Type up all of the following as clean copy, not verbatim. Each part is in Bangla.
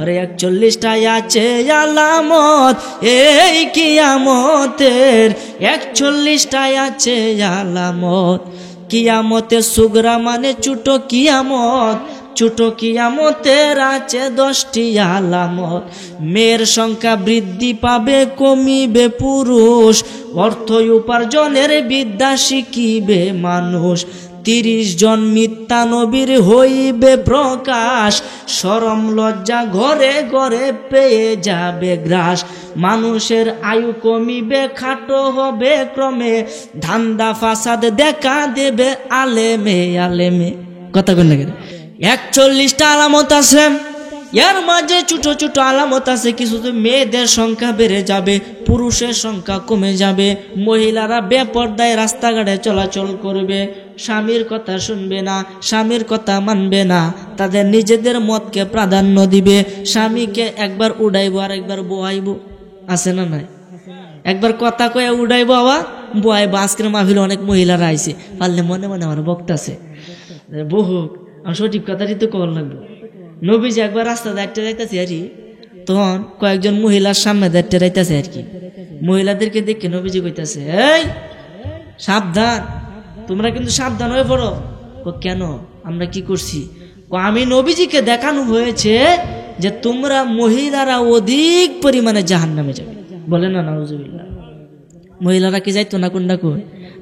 আরে 41টায় আছে আলামত এই কিয়ামতের, 41টায় আছে আলামত। কিয়ামতে সুগরা মানে ছোট কিয়ামত, ছোট কিয়ামতের আছে 10টি আলামত। মেয়ের সংখ্যা বৃদ্ধি পাবে, কমিবে পুরুষ, অর্থ উপার্জনের বিদ্যা শিখিবে মানুষ। 30 জন মিথ্যা নবীর হইবে প্রকাশ, শরম লজ্জা ঘরে ঘরে পেয়ে যাবে গ্রাস। মানুষের আয়ু কমিবে, খাটো হবে ক্রমে, ধান্দা ফাসাদ দেখা দেবে আলেমে আলেমে। কথা কই লাগে 41টা আলামত আছে, এর মাঝে ছোট ছোট আলামত আছে। কিছু মেয়েদের সংখ্যা বেড়ে যাবে, পুরুষের সংখ্যা কমে যাবে, মহিলারা বেপরদায় রাস্তাঘাটে চলাচল করবে, স্বামীর কথা শুনবে না, স্বামীর কথা মানবে না, তাদের নিজেদের মতকে প্রাধান্য দিবে। স্বামীকে একবার উড়াইবো আর একবার বহাইবো, আছে না নাই? একবার কথা কয়ে উড়াইবো আবার বহাইবো। আজকের মাহফিলে অনেক মহিলারা আইছে, পারলে মনে মনে আমার বক্তা আছে বহু সঠিক কথাটি তো কল লাগবে। নবীজি একবার রাস্তা দাঁড়িয়ে যাইতেছে আর কি, তখন কয়েকজন মহিলার সামনে দাঁড়িয়ে যাইতেছে আর কি। মহিলাদেরকে দেখে নবীজি কইতাছে, এই সাবধান, তোমরা কিন্তু সাবধান হয়ে পড়ো। কেন, আমরা কি করছি? আমি নবীজিকে দেখানো হয়েছে যে তোমরা মহিলারা অধিক পরিমাণে জাহান্নামে যাবে। বলে না নাউজুবিল্লাহ। মহিলারা কি যাইতো না কোনটা কোন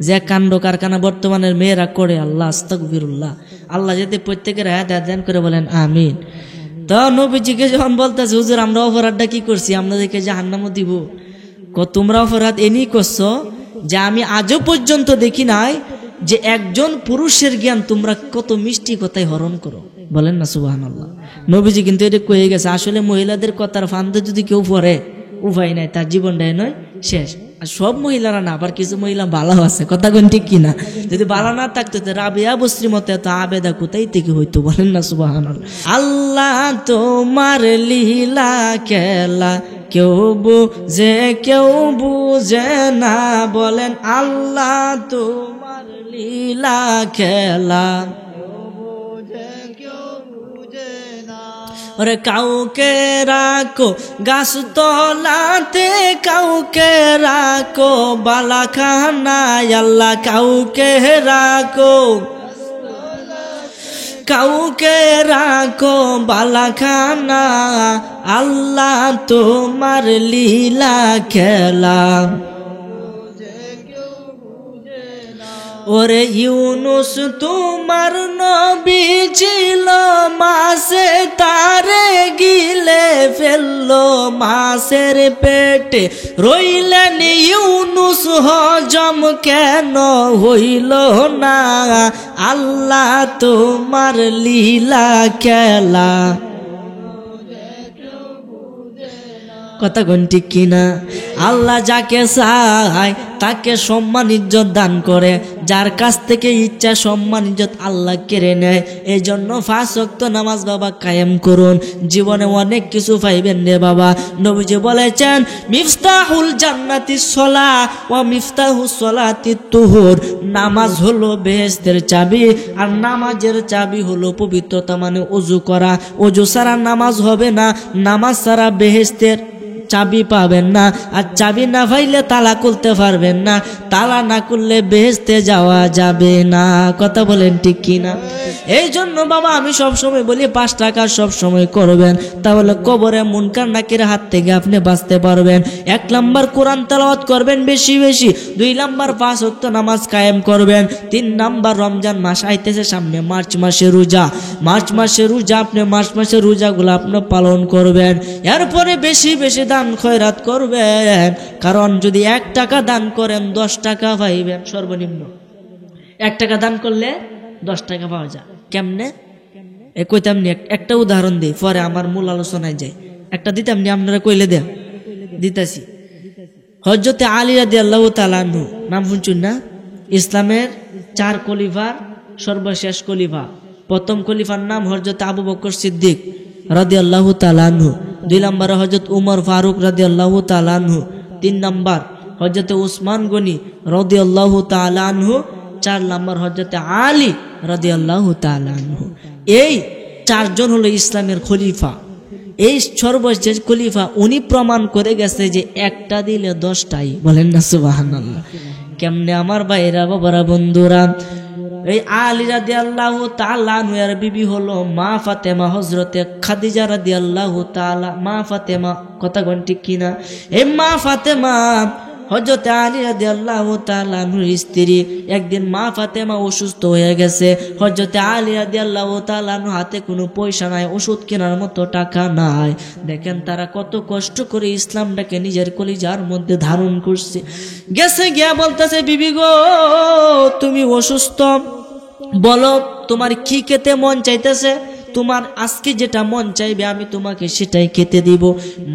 যে কাণ্ড কারখানা বর্তমানের মেয়েরা করে, আল্লাহ আস্তাগফিরুল্লাহ, আল্লাহ যাতে প্রত্যেকের হায়াত দান করে বলেন আমিন। তো নবীজিকে যখন বলতেছে হুজুর আমরা অপরাধটা কি করছি, আপনাদেরকে জাহান্নামও দিব। তোমরা অপরাধ এনি করছো যে আমি আজও পর্যন্ত দেখি নাই যে একজন পুরুষের জ্ঞান তোমরা কত মিষ্টি কথায় হরণ করো। বলেন না সুবহানাল্লাহ। নবীজি কিন্তু এটা কয়ে গেছে। আসলে মহিলাদের কথার ফান্দে যদি কেউ পড়ে উপায় নাই, তার জীবনটাই নয় শেষ। আর সব মহিলারা না, আবার কিছু মহিলা ভালো আছে, কথা কোন ঠিক কিনা? যদি ভালো না থাকতো রাবিয়া বস্ত্রীর মতো এত আবেদা কোথায় থেকে হইতো? বলেন না সুবহানাল্লাহ। আল্লাহ তোমার লীলা খেলা কেউ বুঝে কেউ বুঝে না, বলেন আল্লাহ তোমার লীলা খেলা। ওরে কাউকে রাখো গাছ তলাতে, কাউকে রাখো বালাখানায়, আল্লাহ কাউকে রাখো, কাউকে রাখো বালাখানা, আল্লাহ তোমার লীলা খেলা। ওরে ইউনুস তোমার নবী ছিল, মাছে তারে গিলে ফেললো, মাছের পেটে রইলেন ইউনুস, হজম কেন হইল না, আল্লাহ তোমার লীলা খেলা। কথা কোন ঠিক কিনা? আল্লাহ যাকে চায় তাকে সম্মান ইজ্জত দান করে, যার কাছ থেকে ইচ্ছা সম্মান ইজ্জত আল্লাহ কেড়ে নেয়। এই জন্য 5 ওয়াক্ত নামাজ বাবা কায়েম করুন, জীবনে অনেক কিছু পাইবেন রে বাবা। নবীজি বলেছেন মিফতাহুল জান্নাতিস সালাহ ওয়া মিফতাহুস সালাতিত তুহুর, নামাজ হলো বেহেশতের চাবি, আর নামাজের চাবি হলো পবিত্রতা, মানে ওযু করা। ওযু ছাড়া নামাজ হবে না, নামাজ ছাড়া বেহেশতের চাবি পাবেন না, আর চাবি না পাইলে তালা খুলতে পারবেন না, তালা না খুললে বেহেশতে যাওয়া যাবে না। কথা বলেন ঠিক কিনা? এই জন্য বাবা আমি সবসময় বলি 5 টাকা সবসময় করবেন, তাহলে কবরে মুনকার নাকির হাত থেকে আপনি বাঁচতে পারবেন। 1 নাম্বার কোরআন তেলাওয়াত করবেন বেশি বেশি, 2 নাম্বার 5 ওয়াক্ত নামাজ কায়েম করবেন, 3 নাম্বার রমজান মাস আইতেছে সামনে, মার্চ মাসে রোজা, মার্চ মাসে রোজা, আপনি মার্চ মাসে রোজাগুলো আপনি পালন করবেন। এরপরে বেশি বেশি দান খয়রাত করবেন, কারণ যদি 1 টাকা দান করেন 10 টাকা পাইবেন সর্বনিম্ন। 1 টাকা দান করলে 10 টাকা পাওয়া যায়। কেমনে কইতাম নি, একটা উদাহরণ দিই, পরে আমার মূল আলোচনায় যাই। একটা দিতাম নি, আপনারা কইলে দেন, দিতাছি। হযরতে আলী রাদিয়াল্লাহু তাআলা আনহু নাম শুনছেন না? ইসলামের 4 খলিফার সর্বশেষ খলিফা। প্রথম খলিফার নাম হযরত আবু বকর সিদ্দিক রাদিয়াল্লাহু তাআলা আনহু, 2 নম্বরে হযরত উমর ফারুক রাদিয়াল্লাহু তাআলা আনহু, 3 নম্বর হযরত উসমান গনি রাদিয়াল্লাহু তাআলা আনহু, 4 নম্বর হযরত আলী রাদিয়াল্লাহু তাআলা আনহু। এই 4 জন হলো ইসলামের খলিফা। এই সর্বশেষ খলিফা উনি প্রমাণ করে গেছে যে একটা দিলে 10টাই, বলেন না সুবহানাল্লাহ। কেমনে আমার ভাইরা বাবারা বন্ধুরা, এই আলী রাদিয়াল্লাহু তাআলা আনহার বিবি হলো মা ফাতেমা, হযরতে খাদিজা রাদিয়াল্লাহু তাআলা মা ফাতেমা, কথা কোন ঠিক কিনা? এই মা ফাতেমা হযরতে আলী রাদিয়াল্লাহু তাআলা আনহুর স্ত্রী। একদিন মা ফাতেমা অসুস্থ হয়ে গেছে। হযরতে আলী রাদিয়াল্লাহু তাআলা আনহু হাতে কোনো পয়সা নাই, ওষুধ কেনার মতো টাকা নাই। দেখেন তারা কত কষ্ট করে ইসলামটাকে নিজের কলিজার মধ্যে ধারণ করছে। গেছে গিয়া বলতেছে, বিবি গো তুমি অসুস্থ, বলো তোমার কি খেতে মন চাইতেছে, তোমার আজকে যেটা মন চাইবে আমি তোমাকে সেটাই খেতে দিব।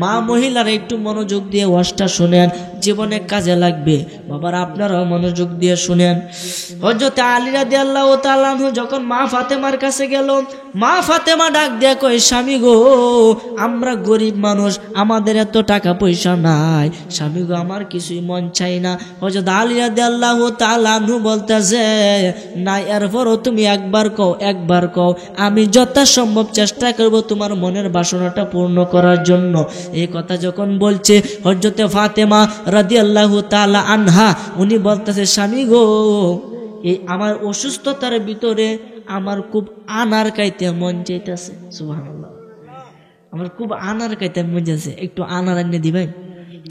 মা মহিলারা একটু মনোযোগ দিয়ে ওয়াজটা শুনেন, জীবনে কাজে লাগবে। বাবারা আপনারাও মনোযোগ দিয়ে শুনেন। হযরত আলী রাদিয়াল্লাহু তাআলা আনহু যখন মা ফাতেমার কাছে গেল, মা ফাতেমা ডাক দিয়ে কয়, স্বামী গো আমরা গরিব মানুষ, আমাদের এত টাকা পয়সা নাই, স্বামী গো আমার কিছুই মন চাই না। হযরত আলী রাদিয়াল্লাহু তাআলা আনহু বলতেছে, না এরপরও তুমি একবার কও, আমি যথাসম্ভব চেষ্টা করব তোমার মনের বাসনাটা পূর্ণ করার জন্য। এই কথা যখন বলছে হযরত ফাতেমা রাদিয়াল্লাহু তাআলা আনহা, উনি বলতেছে, স্বামী গো এই আমার অসুস্থতার ভিতরে আমার খুব আনার খাইতে মন চাইতেছে। সুবহানাল্লাহ, আমার খুব আনার খাইতে মন চাইছে, একটু আনার এনে দিবেন।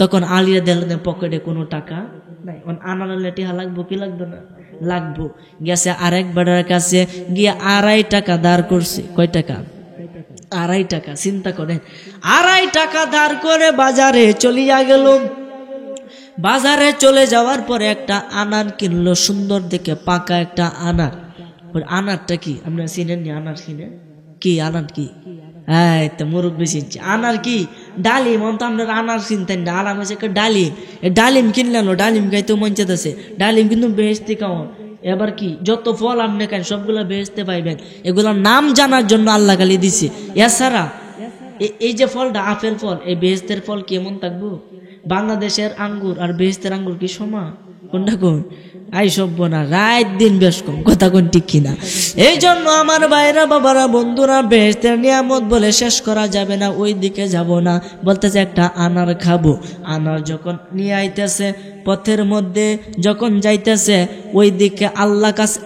তখন আলী রাদিয়াল্লাহু পকেটে কোনো টাকা নাই, আনার লেটিহা লাগবো কি লাগবে না? লাগবো। গেছে আরেক বেড়ার কাছে গিয়ে 2.5 টাকা ধার করছে। কয় টাকা? 2.5 টাকা। চিন্তা করেন, 2.5 টাকা ধার করে বাজারে চলিয়া গেল। বাজারে চলে যাওয়ার পরে একটা আনার কিনলো, সুন্দর দেখে পাকা একটা আনার। আনারটা কি আপনারা চিনেন? আনার চিনেন কি? আনার কি? হ্যাঁ তো মুরব্বী চিনছে। আনার কি? ডালিম। তো আপনার আনার চিনতেন না, আনার হচ্ছে একটা ডালিম। ডালিম কিনলেন, ডালিম খাইতে মন চাইতেছে। ডালিম কিন্তু বেহেশতি খাওয়ান। এবার কি যত ফল আপনি খান সবগুলা বেহেশতে পাইবেন। এগুলোর নাম জানার জন্য আল্লাহ খালি দিছে। এছাড়া এই যে ফলটা আপেল ফল, এই বেহেশতের ফল কেমন থাকবো? বাংলাদেশের আঙ্গুর আর বেহেশতের আঙ্গুর কি সমান? কোনটা কোন? আই সভ্য না, রাত দিন বেশ কম, কথা কোন ঠিক কিনা? এই জন্য আমার ভাইরা বাবারা বন্ধুরা, বেহেশতের নিয়ামত বলে শেষ করা যাবে না, ওই দিকে যাব না। বলতেছে একটা আনার খাবো। আনার যখন নিয়ে আইতেছে, পথের মধ্যে যখন যাইতেছে, ওই দিকে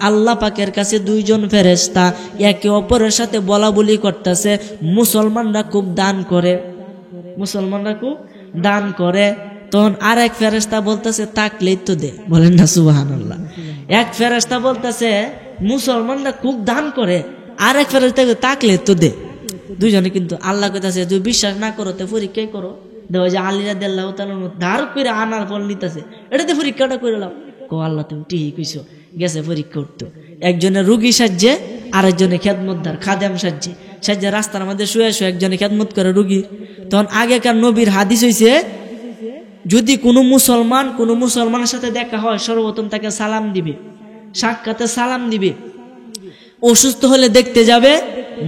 আল্লাহ পাকের কাছে 2 জন ফেরেশতা একে অপরের সাথে বলা বলি করতেছে। মুসলমানরা খুব দান করে, তখন আরেক ফেরেশতা বলতেছে তাকলেই তো দে, বলেন না সুবহানাল্লাহ। এক ফেরেশতা বলতেছে মুসলমানরা খুব দান করে, আরেক ফেরেশতা তাকলে তো দে। 2 জনে কিন্তু আল্লাহ কইতাছে যদি বিশ্বাস না করো তো পরীক্ষাই করো। দেখো যে আলী রাদিয়াল্লাহু তাআলা ধার করে আনার ফল নিতেছে, এটাতে পরীক্ষাটা করে নাও। কো আল্লাহ তুমি ঠিক কইছো। গেছে পরীক্ষা করতো। একজনের রুগী সাহায্যে, আরেকজনে খেদমতদার খাদেম সাহায্যে রাস্তার মধ্যে শুয়ে একজনে খেদমত করে রুগী। তখন আগেকার নবীর হাদিস হইছে, যদি কোনো মুসলমানের সাথে দেখা হয় সর্বপ্রথম তাকে সালাম দিবে, সাক্ষাতে সালাম দিবে। অসুস্থ হলে দেখতে যাবে,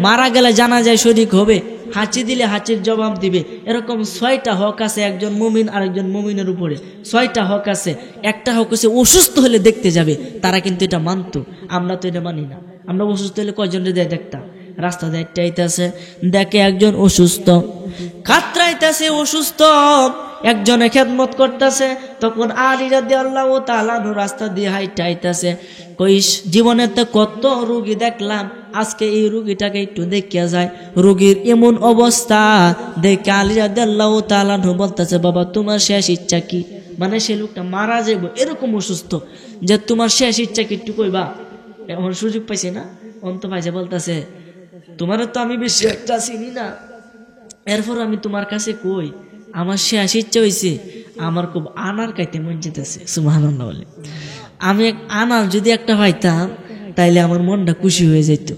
মারা গেলে জানাজায় শরীক হবে, হাঁচি দিলে হাঁচির জবাব দিবে। এরকম 6টা হক আছে একজন মুমিন আরেকজন মুমিনের উপরে। 6টা হক আছে। একটা হক হচ্ছে অসুস্থ হলে দেখতে যাবে। তারা কিন্তু এটা মানতো, আমরা তো এটা মানি না। আমরা অসুস্থ হলে কয়জনের দেয় দেখতাম, রাস্তা দেখতে দেখে একজন অসুস্থ, কাতরাইতেছে, অসুস্থ, একজনে খেদমত করতেছে। তখন আলী রাদিয়াল্লাহু তাআলা রাস্তা দিয়ে হাইটাইতেছে, কইস জীবনে তো কত রোগী দেখলাম, আজকে এই রোগীটাকে একটু দেখিয়া যায়। রোগীর এমন অবস্থা দেখে আলী রাদিয়াল্লাহু তাআলা বলতেছে, বাবা তোমার শেষ ইচ্ছা কি? মানে সে লোকটা মারা যাইব এরকম অসুস্থ, যে তোমার শেষ ইচ্ছা কি একটু কইবা। এখন সুযোগ পাইছে না, অন্ত পাইছে, বলতেছে তোমার তো আমি বেশি একটা চিনি না, এরপর আমি তোমার কাছে কই আমার শেষ ইচ্ছা হয়েছে, আমার খুব আনার খাইতে মন যেতেছে। সুবহানাল্লাহ বলে, আমি আনার যদি একটা পাইতাম তাইলে আমার মনটা খুশি হয়ে যেত।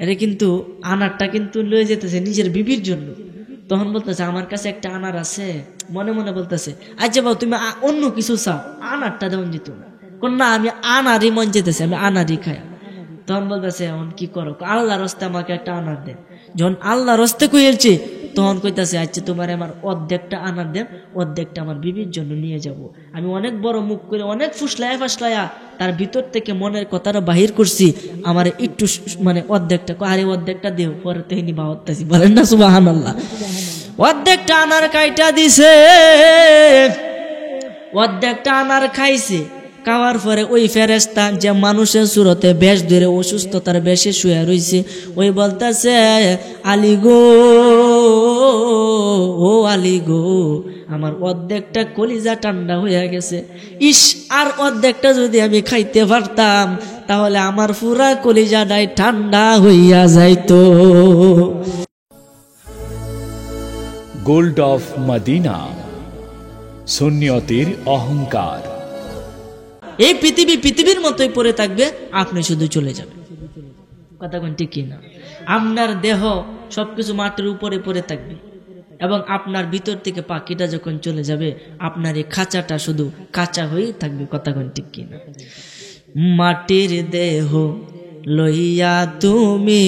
এটা কিন্তু আনারটা কিন্তু লয়ে যেতেছে নিজের বিবির জন্য। তখন বলতেছে আমার কাছে একটা আনার আছে, মনে মনে বলতেছে আচ্ছা বাবু তুমি অন্য কিছু চাও, আনারটা দেওয়া যেত না। কোন না, আমি আনারই মন যেতেছে, আমি আনারই খাই। তখন বলতেছে এখন কি করো? আল্লাহর রাস্তায় আমাকে একটা আনার দেন। যখন আল্লাহর রাস্তায় কইছে তখন কইতাছে আচ্ছা তোমার আমার অর্ধেকটা আনার দেন, অর্ধেকটা আমার বিবির জন্য নিয়ে যাব। আমি অনেক বড় মুখ করে অনেক ফুসলায়া তার ভিতর থেকে মনের কথাটা বাহির করছি, আমার একটু মানে অর্ধেকটা, আরে অর্ধেকটা দেও, পরে তেহিনী বাহতাছি, বলেন না সুবহানাল্লাহ। অর্ধেকটা আনার কাইটা দিছে, অর্ধেকটা আনার খাইছে। খাওয়ার পরে ওই ফেরেশতা যে মানুষের সুরতে বেশ ধরে অসুস্থতার বেশে শুয়ে রয়েছে, ওই বলতেছে আলী গো, ও আলী গো, আমার অর্ধেকটা কলিজা ঠান্ডা হয়ে গেছে। ইস, আর অর্ধেকটা যদি আমি খাইতে পারতাম তাহলে আমার পুরা কলিজাটাই ঠান্ডা হইয়া যাইতো। গোল্ড অফ মদিনা, সুন্নিয়তের অহংকার। এই পৃথিবীর মতোই পড়ে থাকবে, আপনি শুধু চলে যাবেন। কথা কোন ঠিক কিনা? আপনার দেহ সবকিছু মাটির উপরে পড়ে থাকবে এবং আপনার ভিতর থেকে পাখিটা যখন চলে যাবে আপনার এই খাঁচাটা শুধু কাঁচা হয়েই থাকবে। কথা কোন ঠিক কিনা? মাটির দেহ লইয়া তুমি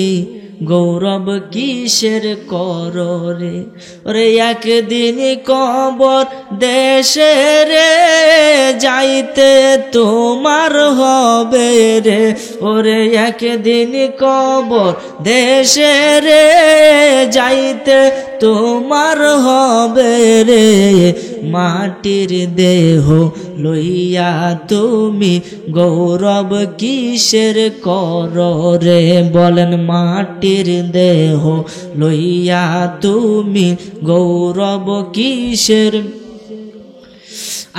গৌরব কিসের করো রে, ওরে একদিন কবর দেশে রে যাইতে তোমার হবে রে, ওরে একদিন কবর দেশে রে যাইতে তোমার হবে রে। মাটির দেহ লইয়া তুমি গৌরব কিসের করো রে, বলেন মাটির দেহ লইয়া তুমি গৌরব কিসের।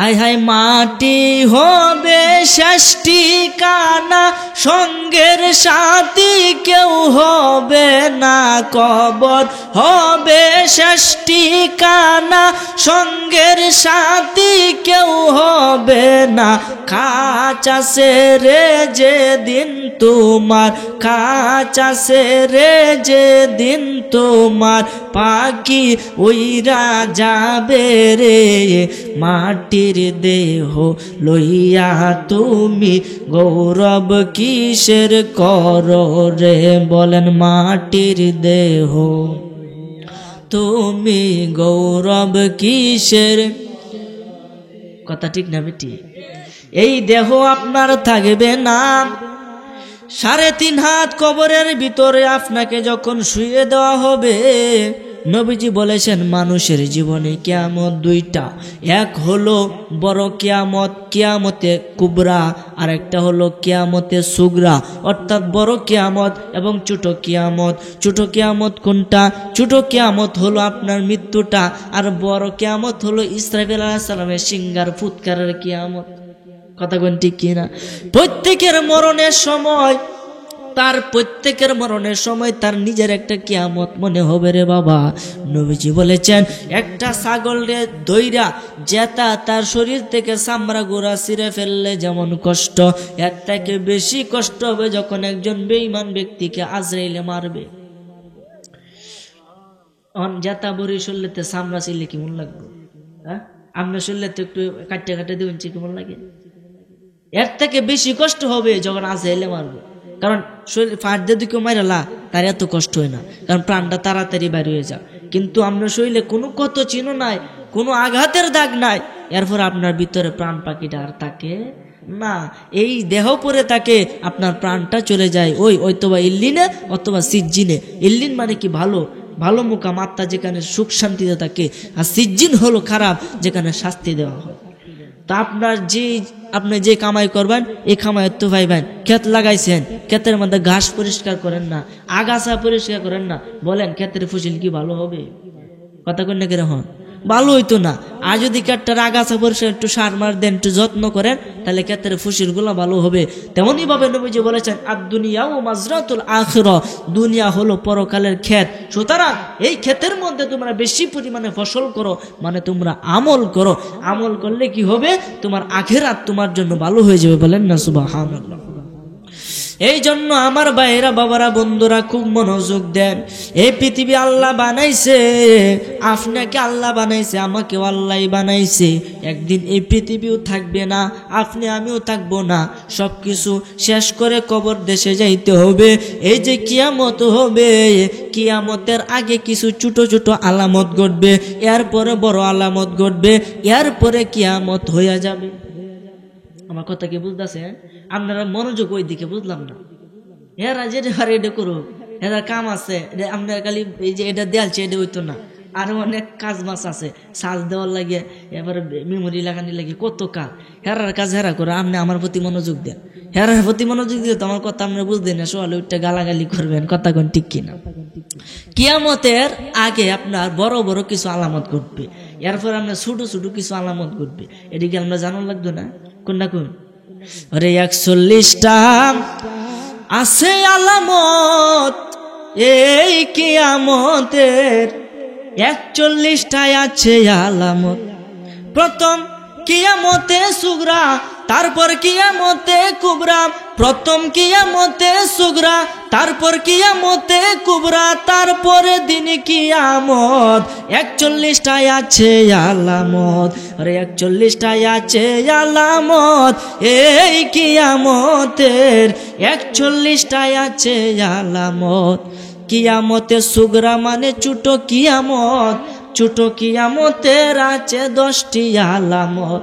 আয় হায় মাটি হবে শেষ ঠিকানা, সঙ্গের সাথী কেউ হবে না, কবর হবে শেষ ঠিকানা, সঙ্গের সাথী কেউ হবে না। খাঁচা সেরে যেদিন তোমার, খাঁচা সেরে যেদিন তোমার পাখি উইরা যাবে রে, মাটির দেহ লইয়া তুমি গৌরব কিসের করো রে, বলেন মাটির দেহ তুমি গৌরব কিসের। কথা ঠিক না বেটি? এই দেহ আপনার থাকবে না। 3.5 হাত কবরের ভিতরে আপনাকে যখন শুয়ে দেওয়া হবে, নবীজি বলেছেন মানুষের জীবনে কিয়ামত দুইটা, এক হলো বড় কিয়ামত, কিয়ামতে কুবরা, আর একটা হলো কিয়ামতে সুগরা, অর্থাৎ বড় কিয়ামত এবং ছোট কিয়ামত। ছোট কিয়ামত কোনটা? ছোট কিয়ামত হলো আপনার মৃত্যুটা, আর বড় কিয়ামত হলো ইসরাফিল আলাইহিস সালামের সিংহার ফুৎকারের কিয়ামত। কথা কোন ঠিক কিনা? প্রত্যেকের মরণের সময়, তার প্রত্যেকের মরণের সময় তার নিজের একটা কিয়ামত মনে হবে রে বাবা। নবীজি বলেছেন একটা ছাগল রে দইরা জেতা তার শরীর থেকে চামড়া গুঁড়া ছিঁড়ে ফেললে যেমন কষ্ট, এর থেকে বেশি কষ্ট হবে যখন একজন বেঈমান ব্যক্তিকে আজরাইলে মারবে। জেতা বড়ি শরীরেতে চামড়া ছিঁড়লে কেমন লাগবে? হ্যাঁ, আপনার শরীরে তো একটু কাটতে কাটতে দেবেন, কেমন লাগে? এর থেকে বেশি কষ্ট হবে যখন আজরাইলে মারবে। কারণ শরীর ফাট দিয়ে কেউ মাইরালা তার এত কষ্ট হয় না, কারণ প্রাণটা তাড়াতাড়ি বাইরে হয়ে যায়। কিন্তু আপনার শরীরে কোনো ক্ষত চিহ্ন নাই, কোনো আঘাতের দাগ নাই, এরপর আপনার ভিতরে প্রাণ পাখিটা আর থাকে না। এই দেহ পরে থাকে আপনার প্রাণটা চলে যায় ওই অথবা ইল্লিনে অথবা সিজ্জিনে। ইল্লিন মানে কি? ভালো ভালো মুকাম, আত্মা যেখানে সুখ শান্তিতে থাকে, আর সিজ্জিন হলো খারাপ, যেখানে শাস্তি দেওয়া হয়। তা আপনি যে কামাই করবেন এই কামাই তো পাইবেন। ক্ষেত লাগাইছেন, ক্ষেতের মধ্যে ঘাস পরিষ্কার করেন না, আগাছা পরিষ্কার করেন না, বলেন ক্ষেতের ফসল কি ভালো হবে? কথা কন না কেন? হন ভালো হইতো না। আর যদি ক্ষেতটার আগাছা পরিষ্কার একটু সার মার দেন, একটু যত্ন করেন, তাহলে ক্ষেতের ফসলগুলো ভালো হবে। তেমনই ভাবে নবীজি বলেছেন আদ-দুনিয়া ও মাজরাতুল আখিরা, দুনিয়া হলো পরকালের ক্ষেত। সুতরাং এই ক্ষেতের মধ্যে তোমরা বেশি পরিমাণে ফসল করো, মানে তোমরা আমল করো। আমল করলে কি হবে? তোমার আখিরাত তোমার জন্য ভালো হয়ে যাবে। বলেন না সুবহানাল্লাহ। এই জন্য আমার ভাইয়েরা, বাবারা, বন্ধুরা খুব মনোযোগ দেন। এই পৃথিবী আল্লাহ বানাইছে, আপনাকে আল্লাহ বানাইছে, আমাকেও আল্লাহ বানাইছে। একদিন এই পৃথিবীও থাকবে না, আপনি আমিও থাকবো না, সবকিছু শেষ করে কবর দেশে যাইতে হবে। এই যে কিয়ামত হবে, কিয়ামতের আগে কিছু ছোট ছোট আলামত ঘটবে, এরপরে বড় আলামত ঘটবে, এরপরে কিয়ামত হইয়া যাবে। আমার কথা কি বুঝতেছে? আপনারা মনোযোগ ওই দিকে, বুঝলাম না। এরা যেটা এটা করো, এরা কাম আছে, আপনার খালি এই যে এটা দেয়ালছে এটা হইতো না, আরো অনেক কাজ মাছ আছে, সাজ দেওয়ার লাগে, এবার মেমোরি লাগানি লাগে, কত কাজ। হেরার কাজ হেরা করে, আপনি আমার প্রতি মনোযোগ দেন। হেরার প্রতি মনোযোগ দিয়ে তো আমার কথা আপনি বুঝতেন না, সকালে উঠতে গালাগালি করবেন, কথা কোন ঠিক কিনা। কিয়ামতের আগে আপনার বড় বড় কিছু আলামত ঘটবে, এরপর আপনার ছোট ছোট কিছু আলামত ঘটবে। এদিকে আমরা জানার লাগতো না কোনটা কোন? আরে 41টা আছে আলামত এই কিয়ামতের, 41টায় আছে আলামত। প্রথম কিয়ামতে সুগরা, তারপর কিয়ামতে কুবরা। প্রথম কিয়ামতে সুগরা, তারপর কিয়ামতে কুবরা, তারপরে দিন কিয়ামত। 41টায় আছে আলামত, আরে 41টায় আছে আলামত এই কিয়ামতের, 41টায় আছে আলামত। কিয়ামতে সুগরা মানে ছোট কিয়ামত, ছোট কিয়ামতের আছে 10টি আলামত।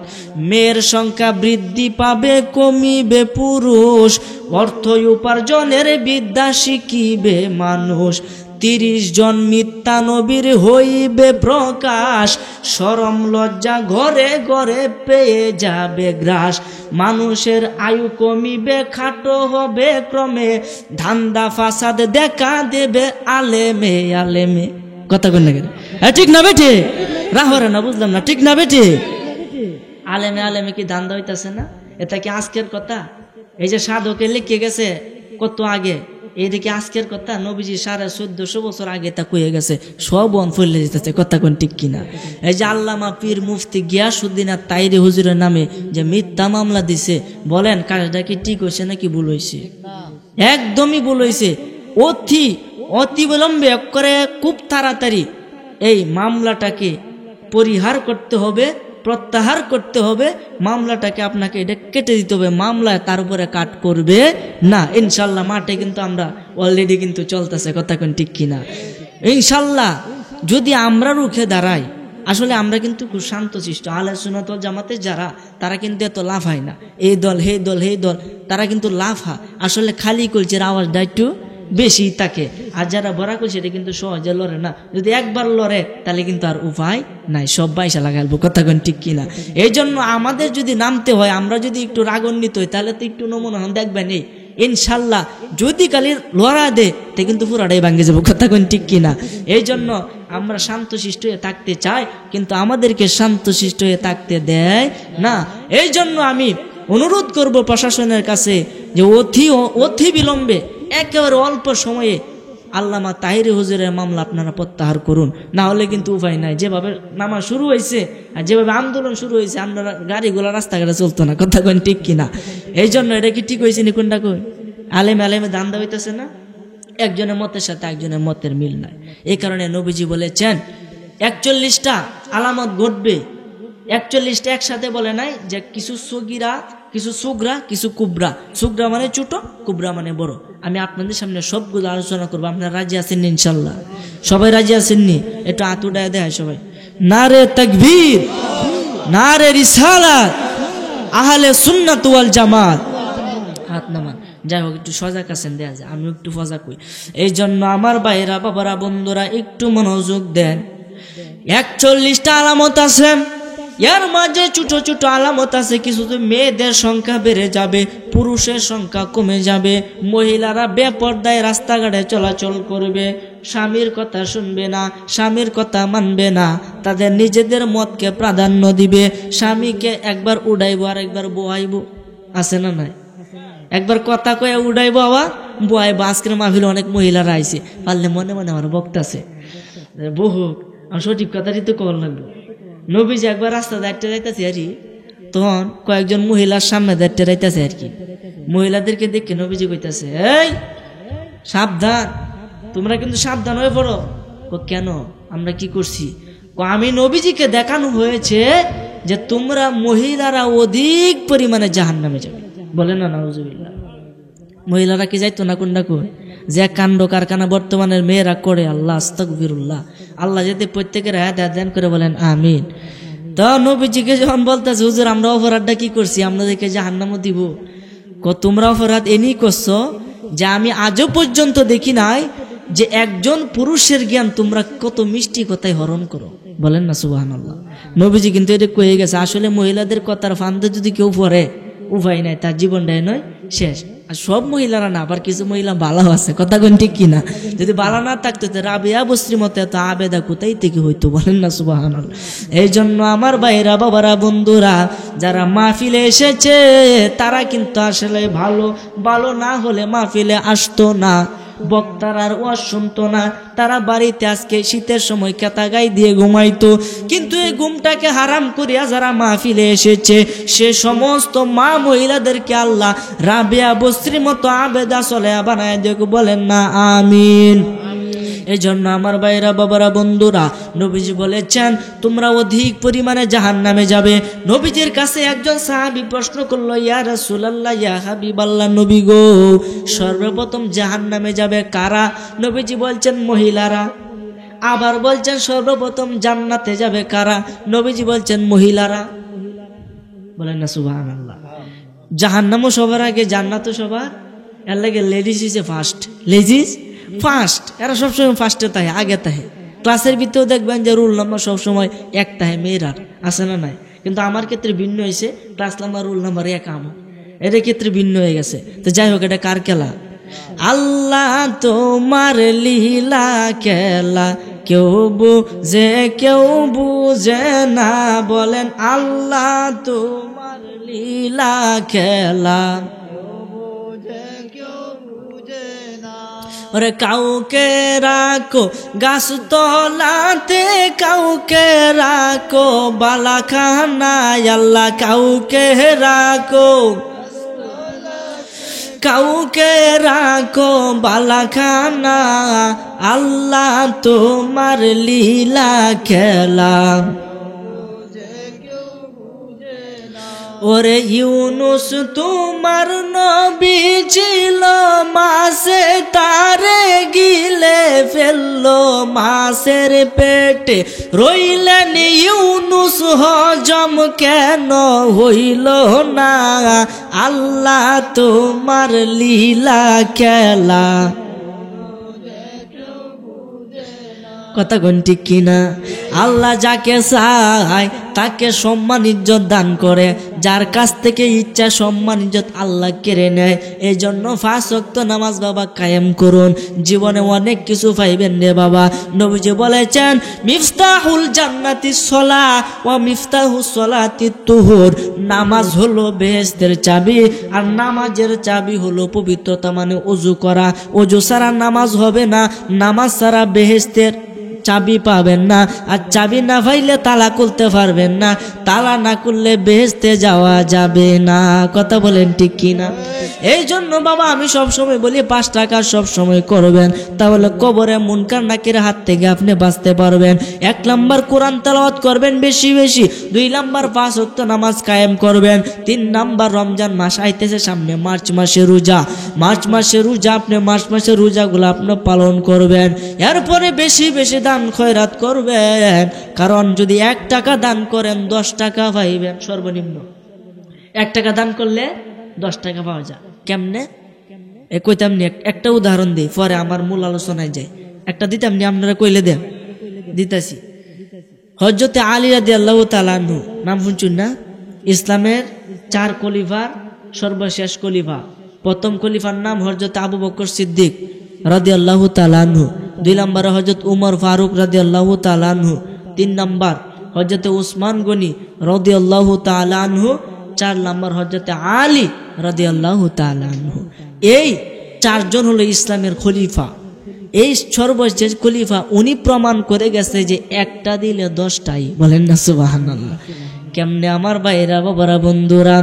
মেয়ের সংখ্যা বৃদ্ধি পাবে, কমিবে পুরুষ, অর্থ উপার্জনের বিদ্যা শিখিবে মানুষ। 30 জন মিথ্যা নবীর হইবে প্রকাশ, শরম লজ্জা ঘরে ঘরে পেয়ে যাবে গ্রাস। মানুষের আয়ু কমিবে, খাটো হবে ক্রমে, ধান্দা ফাসাদ দেখা দেবে আলেমে আলেমে। কথা কই না কেন? ঠিক না বেঠে? রাহরে না, বুঝলাম না, ঠিক না বেঠে? আলেমে আলেমে কি ধান্দা হইতাছে না? এটা কি আজকের কথা? এই যে সাধকে লিখে গেছে কত আগে, এইদিকে আজকের কথা। নবীজি 1450 বছর আগে তা কয়ে গেছে, সব অন ফলে যেতেছে। কথা কোন ঠিক কিনা? এই যে আল্লামা পীর মুফতি গিয়াসউদ্দিন আর তাইরি হুজুরের নামে যে মিথ্যা মামলা দিছে, বলেন কাজটা কি ঠিক হয়েছে নাকি ভুল হয়েছে? একদমই ভুল হয়েছে। অতি বিলম্বে করে খুব তাড়াতাড়ি এই মামলাটাকে পরিহার করতে হবে, প্রত্যাহার করতে হবে। মামলাটাকে আপনাকে এটা কেটে দিতে হবে, মামলায় তার উপরে কাট করবে না। ইনশাল্লাহ মাঠে কিন্তু আমরা অলরেডি কিন্তু চলতেছে। কথা কোন ঠিক কিনা? ইনশাল্লাহ যদি আমরা রুখে দাঁড়াই, আসলে আমরা কিন্তু খুব শান্তশিষ্ট আহলে সুন্নাত ওয়াল জামাতে যারা, তারা কিন্তু এত লাভ হয় না। এই দল হে দল হে দল, তারা কিন্তু লাভ হয় আসলে খালি কলচের আওয়াজটা একটু বেশি থাকে। আর যারা বড়া করছে এটা কিন্তু সহজে লড়ে না। যদি একবার লড়ে তাহলে কিন্তু আর উপায় নাই, সব বাইসা লাগাইবো। কথা কোন ঠিক কিনা? এই জন্য আমাদের যদি নামতে হয়, আমরা যদি একটু রাগান্বিত হই, তাহলে তো একটু নমুনা দেখবেন। এই ইনশাল্লাহ যদি কালি লড়া দে তে কিন্তু পুরাটাই ভাঙ্গে যাবো। কথা কোন ঠিক কিনা? এই জন্য আমরা শান্তশিষ্ট হয়ে থাকতে চাই, কিন্তু আমাদেরকে শান্তশিষ্ট হয়ে থাকতে দেয় না। এই জন্য আমি অনুরোধ করব প্রশাসনের কাছে যে অতি বিলম্বে, একেবারে অল্প সময়ে আল্লামা তাহিরি হুজুরের মামলা আপনারা প্রত্যাহার করুন, না হলে কিন্তু উপায় নাই। যেভাবে নামাজ শুরু হয়েছে আর যেভাবে আন্দোলন শুরু হয়েছে, আপনারা গাড়িগুলো রাস্তাঘাটে চলতো না। কথা কোন ঠিক কিনা? এই জন্য এটা কি ঠিক হয়েছে নি? কোনটা কই? আলেমে দান্দা হইতেছে না, একজনের মতের সাথে একজনের মতের মিল নাই। এই কারণে নবীজি বলেছেন 41টা আলামত ঘটবে। 41টা একসাথে বলে নাই যে কিছু সগিরা, কিছু সুগরা, কিছু কুবরা। সুগরা মানে ছোট, কুবরা মানে বড়। আমি আপনাদের সামনে সবগুলো আলোচনা করবো। আপনারা রাজি আছেন ইনশাল্লাহ? সবাই রাজি আছেননি? একটু হাত উঠায় দেয় সবাই। নারে তাকবীর, নারে রিসালাত, আহলে সুন্নাত ওয়াল জামাত। হাত নামান। যাই হোক, একটু সজাগ আছেন, দেয়া যায়, আমি একটু সজাগ হই। এই জন্য আমার ভাইরা, বাবারা, বন্ধুরা একটু মনোযোগ দেন। 41টা আলামত আছে, এর মাঝে ছোট ছোট আলামত আছে। কিছু মেয়েদের সংখ্যা বেড়ে যাবে, পুরুষের সংখ্যা কমে যাবে, মহিলারা বেপরদায় রাস্তাঘাটে চলাচল করবে, স্বামীর কথা শুনবে না, স্বামীর কথা মানবে না, তাদের নিজেদের মতকে প্রাধান্য দিবে। স্বামীকে একবার উড়াইবো আর একবার বোয়াইবো, আছে না নাই? একবার কথা কয়ে উড়াইবো আবার বোয়াইবো। আজকের মাহফিলে অনেক মহিলারা আইছে, পারলে মনে মনে আমার বক্তাছে বহু, আমি সঠিক কথাটি তো কল লাগবো। নবীজি একবার রাস্তা দাঁড়িয়ে যাইতেছে আর কি, তখন কয়েকজন মহিলার সামনে দাঁড়িয়ে যাইতেছে আর কি। মহিলাদেরকে দেখে নবীজি কইতাছে, এই সাবধান, তোমরা কিন্তু সাবধান হয়ে পড়ো। কেন, আমরা কি করছি? আমি নবীজিকে দেখানো হয়েছে যে তোমরা মহিলারা অধিক পরিমাণে জাহান্নামে যাবে। বলে না নাউজুবিল্লাহ। মহিলারা কি যাইতো না কোনটা কই, যে কাণ্ড কারখানা বর্তমানের মেয়েরা করে, আল্লাহ আস্তাগফিরুল্লাহ, আল্লাহ যাতে প্রত্যেকের হায়াত দান করে বলেন আমিন। তো নবীজিকে যখন বলতেছে হুজুর আমরা অপরাধটা কি করছি, আপনাদেরকে জাহান্নামও দিব। তোমরা অপরাধ এনি করছো যে আমি আজও পর্যন্ত দেখি নাই যে একজন পুরুষের জ্ঞান তোমরা কত মিষ্টি কথায় হরণ করো। বলেন না সুবহানাল্লাহ। নবীজি কিন্তু এটা কয়ে গেছে। আসলে মহিলাদের কথার ফান্দে যদি কেউ পড়ে, উপায় নাই, তার জীবনটাই নয় শেষ। আর সব মহিলারা না, আবার কিছু মহিলা ভালো আছে, কথা কোন ঠিক কিনা? যদি ভালো না থাকতো রাবিয়া বস্ত্রী মতে এত আবেদা কোথায় থেকে হইতো? বলেন না সুবহানাল্লাহ। এই জন্য আমার ভাইরা, বাবারা, বন্ধুরা, যারা মাহফিলে এসেছে তারা কিন্তু আসলে ভালো না হলে মাহফিলে আসতো না, বক্তার ওয়াজ শুনতো না, তারা বাড়িতে আজকে শীতের সময় কেতা গাই দিয়ে ঘুমাইতো। কিন্তু এই ঘুমটাকে হারাম করিয়া যারা মাহফিলে এসেছে সে সমস্ত মা মহিলাদেরকে আল্লাহ রাবিয়া বস্ত্রীর মতো আবেদা সলেহা বানায় দেখো। বলেন না আমিন। এই জন্য আমার ভাইরা, বাবারা, বন্ধুরা, নবীজি বলেছেন তোমরা অধিক পরিমাণে জাহান্নামে যাবে। নবীজির কাছে একজন সাহাবী প্রশ্ন করলো, ইয়া রাসূলুল্লাহ, ইয়া হাবিবাল্লাহ, নবী গো, সর্বপ্রথম জাহান্নামে যাবে কারা? নবীজি বলছেন মহিলারা। আবার বলছেন সর্বপ্রথম জান্নাতে যাবে কারা? নবীজি বলছেন মহিলারা। বলেন না সুবহানাল্লাহ। জাহান্নামও সবার আগে, জান্নাতও সবার, এর লাগে ladies is a first. Ladies first, এরা সবসময় ফার্স্টে তাহে, আগে তাহে। ক্লাসের ভিতরেও দেখবেন যে রুল নাম্বার সবসময় এক তাহে, মেয়েরার আছে না নাই? কিন্তু আমার ক্ষেত্রে ভিন্ন হয়েছে, ক্লাস নাম্বার রুল নাম্বার এক আমার, এদের ক্ষেত্রে ভিন্ন হয়ে গেছে। তো যাই হোক, এটা কার খেলা? আল্লাহ তোমার লীলা খেলা কেউ বুঝে কেউ বুঝে না। বলেন আল্লাহ তোমার লীলা খেলা ওরে কাউকে রাখো গাছ তলাতে, কাউকে রাখো বালাখানায়, আল্লাহ কাউকে রাখো, কাউকে রাখো বালাখানা, আল্লাহ তোমার লীলা খেলা। ওরে ইউনুস তোমার নবী ছিল, মাছে তারে গিলে ফেললো, মাছের পেটে রইলেন ইউনুস, হজম কেন হইল না? আল্লাহ তোমার লীলা খেলা। কথা কোন ঠিক কিনা? আল্লাহ যাকে চায় তাকে সম্মান ইজ্জত দান করে, যার কাছ থেকে ইচ্ছা সম্মান ইজ্জত আল্লাহ কেড়ে নেয়। এই জন্য 5 ওয়াক্ত নামাজ বাবা কায়েম করুন, জীবনে অনেক কিছু পাইবেন রে বাবা। নবীজি বলেছেন মিফতাহুল জান্নাতি সলাহ ওয়া মিফতাহুস সলাতি তুহুর। নামাজ হলো বেহেশতের চাবি, আর নামাজের চাবি হলো পবিত্রতা, মানে ওযু করা। ওযু ছাড়া নামাজ হবে না, নামাজ ছাড়া বেহেশতের চাবি পাবেন না, আর চাবি না পাইলে তালা খুলতে পারবেন না, তালা না খুললে বেহেশতে যাওয়া যাবে না। কথা বলেন ঠিক কিনা? এই জন্য বাবা আমি সবসময় বলি 5 টাকা সবসময় করবেন, তাহলে কবরে মুনকার নাকির হাত থেকে আপনি বাঁচতে পারবেন। 1 নাম্বার কোরআন তেলাওয়াত করবেন বেশি বেশি, 2 নাম্বার 5 ওয়াক্ত নামাজ কায়েম করবেন, 3 নাম্বার রমজান মাস আইতেছে সামনে, মার্চ মাসে রোজা, মার্চ মাসে রোজা, আপনি মার্চ মাসে রোজাগুলো আপনি পালন করবেন। এরপরে বেশি বেশি দান খয়রাত করবেন, কারণ যদি 1 টাকা দান করেন 10 টাকা পাইবেন সর্বনিম্ন। 1 টাকা দান করলে 10 টাকা পাওয়া যায়। কেমনে কইতাম নি, একটা উদাহরণ দিই, পরে আমার মূল আলোচনায় যাই। একটা দিতাম নি, আপনারা কইলে দেন, দিতাছি। হযরতে আলী রাদিয়াল্লাহু তাআলা আনহু নাম শুনছেন না? ইসলামের 4 খলিফার সর্বশেষ খলিফা। প্রথম খলিফার নাম হযরত আবু বকর সিদ্দিক রাদিয়াল্লাহু তাআলা আনহু, 2 নম্বরে হযরত উমর ফারুক রাদিয়াল্লাহু তাআলা আনহু, 3 নম্বর হযরত উসমান গনি রাদিয়াল্লাহু তাআলা আনহু, 4 নম্বর হযরত আলী রাদিয়াল্লাহু তাআলা আনহু। এই 4 জন হলো ইসলামের খলিফা। এই সর্বশেষ খলিফা উনি প্রমাণ করে গেছে যে একটা দিলে 10টাই। বলেন না সুবহানাল্লাহ। কেমনে আমার ভাইরা, বাবারা, বন্ধুরা?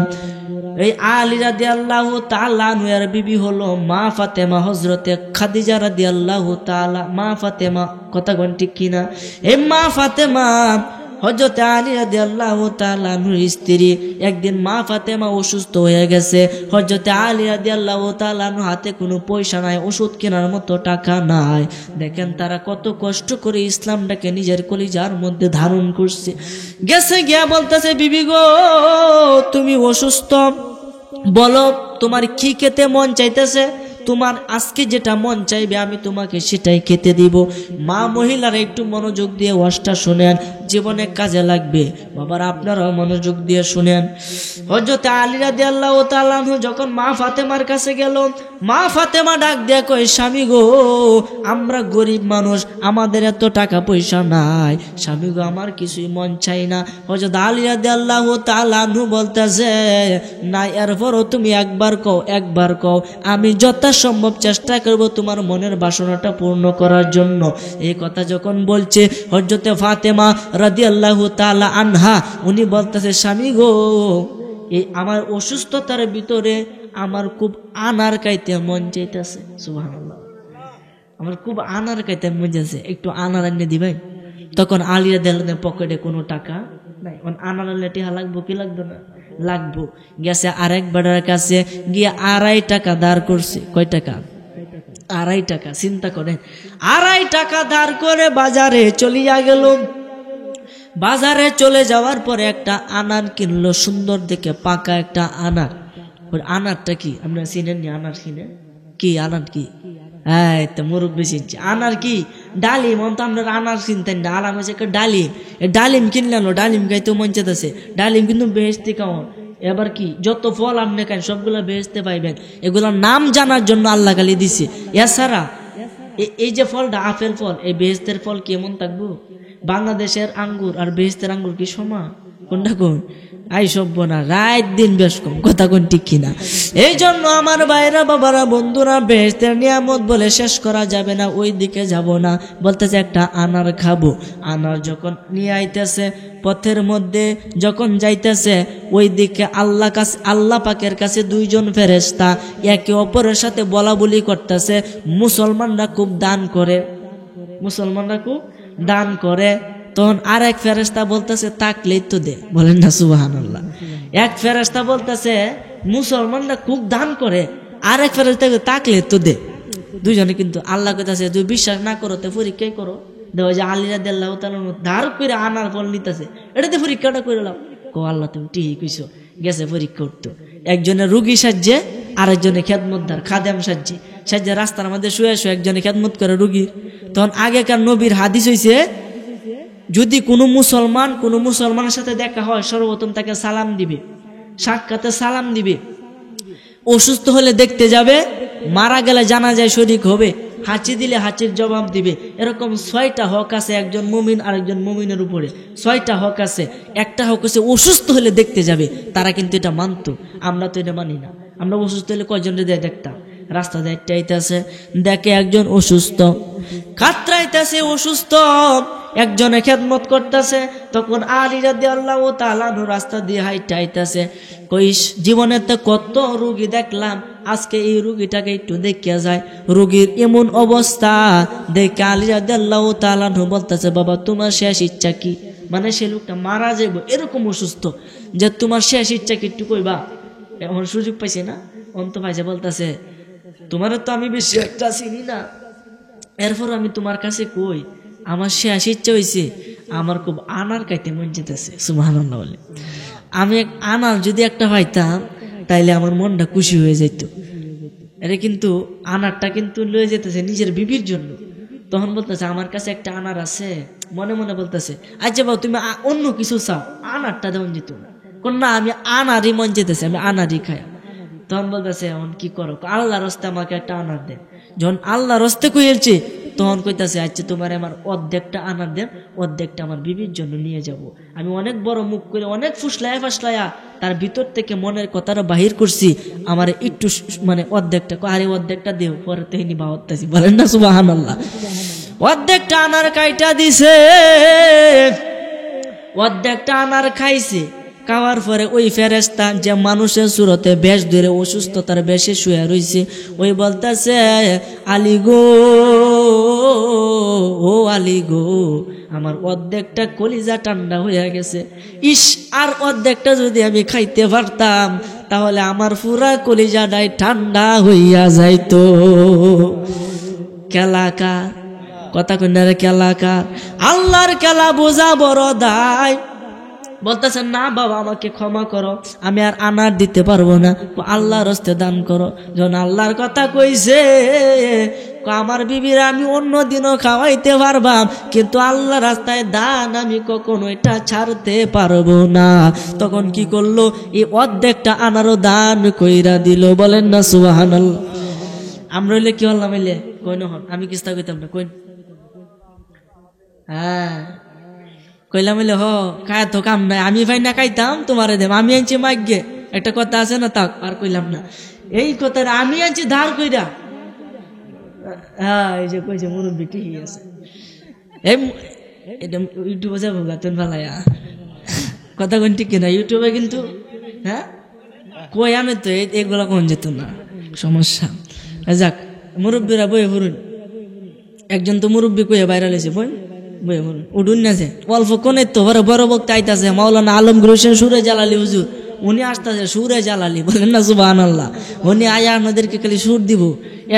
এই আলী রাদিয়াল্লাহু তাআলা আনহু এর বিবি হলো মা ফাতেমা, হযরতে খাদিজা রাদিয়াল্লাহু তাআলা, মা ফাতেমা, কথা কোন ঠিক কিনা? এই মা ফাতেমা হযরত আলী রাদিয়াল্লাহু তাআলা আনহুর স্ত্রী। একদিন মা ফাতেমা অসুস্থ হয়ে গেছে। হযরত আলী রাদিয়াল্লাহু তাআলা আনহু হাতে কোনো পয়সা নাই, ওষুধ কেনার মতো টাকা নাই। দেখেন তারা কত কষ্ট করে ইসলামটাকে নিজের কলিজার মধ্যে ধারণ করছে। গেছে গিয়া বলতেছে, বিবি গো তুমি অসুস্থ, বলো তোমার কি খেতে মন চাইতেছে, তোমার আজকে যেটা মন চাইবে আমি তোমাকে সেটাই খেতে দিব। মা মহিলারা একটু মনোযোগ দিয়ে ওয়াজটা শুনেন, জীবনে কাজে লাগবে। বাবার আপনারাও মনোযোগ দিয়ে শুনেন। হযরত আলী রাদিয়াল্লাহু তাআলা আনহু যখন মা ফাতেমার কাছে গেল, মা ফাতেমা ডাক দিয়ে কয়, স্বামী গো আমরা গরিব মানুষ, আমাদের এত টাকা পয়সা নাই, স্বামী গো আমার কিছুই মন চাই না। হযরত আলী রাদিয়াল্লাহু তাআলা আনহু বলতেছে, না এরপরও তুমি একবার কও, আমি যথাসম্ভব চেষ্টা করব তোমার মনের বাসনাটা পূর্ণ করার জন্য। এই কথা যখন বলছে হযরতে ফাতেমা রাদিয়াল্লাহু তাআলা আনহা, উনি বলতেছে, স্বামী গো এই আমার অসুস্থতার ভিতরে আমার খুব আনার খাইতে মন চাইতেছে। সুবহানাল্লাহ, আমার খুব আনার খাইতে মন চাইছে, একটু আনার এনে দিবেন। তখন আলী রাদিয়াল্লাহু তাআলা পকেটে কোনো টাকা নাই, আনার এনে টিহা লাগবো কি লাগবে না? লাগবো। গেছে আরেক বেড়ার কাছে গিয়ে 2.5 টাকা ধার করছে। কয় টাকা? 2.5 টাকা। চিন্তা করেন, 2.5 টাকা ধার করে বাজারে চলিয়া গেল। বাজারে চলে যাওয়ার পরে একটা আনার কিনলো, সুন্দর দেখে পাকা একটা আনার। আনারটা কি আপনারা চিনেন নি? আনার চিনেন কি? আনার কি? হ্যাঁ তো মুরব্বী চিনছে। আনার কি? ডালিম। তো আপনার আনার চিনতেন না, আলাম হচ্ছে একটা ডালিম। ডালিম কিনলেন, ডালিম খাইতে মন চাইতেছে। ডালিম কিন্তু বেহেশতি খাওয়ান। এবার কি যত ফল আপনি খান সবগুলা বেহেশতে পাইবেন। এগুলোর নাম জানার জন্য আল্লাহ খালি দিছে। এছাড়া এই যে ফলটা আপেল ফল, এই বেহেশতের ফল কেমন থাকবো? বাংলাদেশের আঙ্গুর আর বেহেশতের আঙ্গুর কি সমান? কোনটা কোন? আই সভ্য না, রাত দিন বেশ কম, কথা কোন ঠিক কিনা? এই জন্য আমার ভাইরা বাবারা বন্ধুরা, বেহেশতের নিয়ামত বলে শেষ করা যাবে না। ওই দিকে যাব না, বলতেছে একটা আনার খাবো। আনার যখন নিয়ে আইতেছে, পথের মধ্যে যখন যাইতেছে, ওই দিকে আল্লাহ পাকের কাছে 2 জন ফেরেশতা একে অপরের সাথে বলা বলি করতেছে। মুসলমানরা খুব দান করে, মুসলমানরা খুব দান করে। তখন আরেক ফেরেশতা বলতেছে, তাকলেই তো দে। বলেন না সুবহানাল্লাহ। এক ফেরেশতা বলতেছে মুসলমানরা খুব দান করে, আরেক ফেরেশতা তাকলে তো দে। দুইজনে কিন্তু আল্লাহ কইতাছে, তুই বিশ্বাস না করো তো পরীক্ষাই করো। দেখো যে আলী রাদিয়াল্লাহু তাআলা ধার করে আনার ফল নিতেছে, এটাতে পরীক্ষাটা করে নাও। কো আল্লাহ তুমি ঠিকই কইছো। গেছে পরীক্ষা করতো। একজনে রুগী সাহায্যে, আরেকজনে খেদমতদার খাদেম সাহায্যে রাস্তার মধ্যে শুয়ে শুয়ে একজনে খেদমত করে রুগীর। তখন আগেকার নবীর হাদিস হইছে, যদি কোনো মুসলমানের সাথে দেখা হয় সর্বপ্রথম তাকে সালাম দিবে, সাক্ষাতে সালাম দিবে। অসুস্থ হলে দেখতে যাবে, মারা গেলে জানাজায় শরীক হবে, হাঁচি দিলে হাঁচির জবাব দিবে। এরকম 6টা হক আছে একজন মুমিন আরেকজন মুমিনের উপরে। 6টা হক আছে। একটা হক আছে অসুস্থ হলে দেখতে যাবে। তারা কিন্তু এটা মানতো, আমরা তো এটা মানি না। আমরা অসুস্থ হলে কয়জনরে দিয়ে দেখতাম? রাস্তা দেখতে দেখে একজন অসুস্থ, কাতরাইতেছে, অসুস্থ, একজনে খেদমত করতেছে। তখন আলী রাদিয়াল্লাহু তাআলা রাস্তা দিয়ে হাইটাইতেছে, কইস জীবনে তো কত রোগী দেখলাম, আজকে এই রোগীটাকে একটু দেখিয়া যায়। রোগীর এমন অবস্থা দেখে আলী রাদিয়াল্লাহু তাআলা বলতেছে, বাবা তোমার শেষ ইচ্ছা কি? মানে সে লোকটা মারা যাইব এরকম অসুস্থ, যে তোমার শেষ ইচ্ছা কি একটু কইবা। এখন সুযোগ পাইছে না, অন্ত পাইছে, বলতেছে তোমার তো আমি বেশি একটা চিনি না, এরপর আমি তোমার কাছে কই আমার শেষ ইচ্ছা হয়েছে, আমার খুব আনার খাইতে মন যেতেছে। সুবহানাল্লাহ বলে, আমি আনার যদি একটা পাইতাম তাইলে আমার মনটা খুশি হয়ে যেত। এটা কিন্তু আনারটা কিন্তু লয়ে যেতেছে নিজের বিবির জন্য। তখন বলতেছে আমার কাছে একটা আনার আছে, মনে মনে বলতেছে আচ্ছা বাবা তুমি অন্য কিছু চাও, আনারটা দেওয়া যেত না। কোন না, আমি আনারই মন যেতেছে, আমি আনারই খাই। তখন বলতেছে এখন কি করো? আল্লাহর রাস্তে আমাকে একটা আনার দেন। যখন আল্লাহর রাস্তে কইছে তখন কইতাছে আচ্ছা তোমার আমার অর্ধেকটা আনার দেন, অর্ধেকটা আমার বিবির জন্য নিয়ে যাব। আমি অনেক বড় মুখ করে অনেক ফুসলায়া তার ভিতর থেকে মনের কথাটা বাহির করছি, আমার একটু মানে অর্ধেকটা, আরে অর্ধেকটা দেও, পরে তেহিনি বাহতাছি। বলেন না সুবহানাল্লাহ। অর্ধেকটা আনার কাইটা দিছে, অর্ধেকটা আনার খাইছে। খাওয়ার পরে ওই ফেরেশতা যে মানুষের সুরতে বেশ ধরে অসুস্থতার বেশে শুয়ে রইছে, ওই বলতেছে, আলী গো, ও আলী গো, আমার অর্ধেকটা কলিজা ঠান্ডা হয়ে গেছে। ইস, আর অর্ধেকটা যদি আমি খাইতে পারতাম তাহলে আমার পুরা কলিজাটাই ঠান্ডা হইয়া যাইতো। কেলাকার কথা কন্যারে, কেলাকার। আল্লাহর খেলা বোঝা বড় দায়। বলতেছেন, না বাবা আমাকে ক্ষমা করো, আমি আর আনার দিতে পারবো না, আল্লাহর হস্তে দান করো। যখন আল্লাহর কথা কইছে, আমার বিবিরা আমি অন্য দিনও খাওয়াইতে পারবাম, কিন্তু আল্লাহ রাস্তায় দান আমি কখনো এটা ছাড়তে পারবো না। তখন কি করলো, এই অর্ধেকটা আনারও দান কইরা দিল। বলেন না সুবহানাল্লাহ। আমরা হইলে কি হলাম, হইলে কই না, আমি কিস্তা কইতাম না, কই হ্যাঁ কইলাম হইলে হ খায় তো কাম নাই, আমি ভাই না খাইতাম তোমারে দেব, আমি আনছি মাগ্যে, একটা কথা আছে না, তাক আর কইলাম না এই কথা, আমি আনছি ধার কইরা। হ্যাঁ, এই যে কইছে মুরব্বী ঠিকই আছে, এই এটা ইউটিউবে যাবো গা তুমি ভালাইয়া কথা কোন ঠিক কিনা, ইউটিউবে কিন্তু হ্যাঁ কই আমি তো এগুলা কোন যেত না, সমস্যা। যাক, মুরব্বীরা বইয়ে ফুরুন, একজন তো মুরব্বী কইয়া বাইরে লেছে, বই বইয়ে ফুরুন, উঠুন না যে অল্প কোনে তো বড় বড় বক্তা আইতাছে, মাওলানা আলমগীর হোসেন সুরে জালালি হুজুর, উনি আসতেছে সুরে জালালি। বলেন না সুবহানাল্লাহ। উনি আয়া আপনাদেরকে খালি সুর দিব,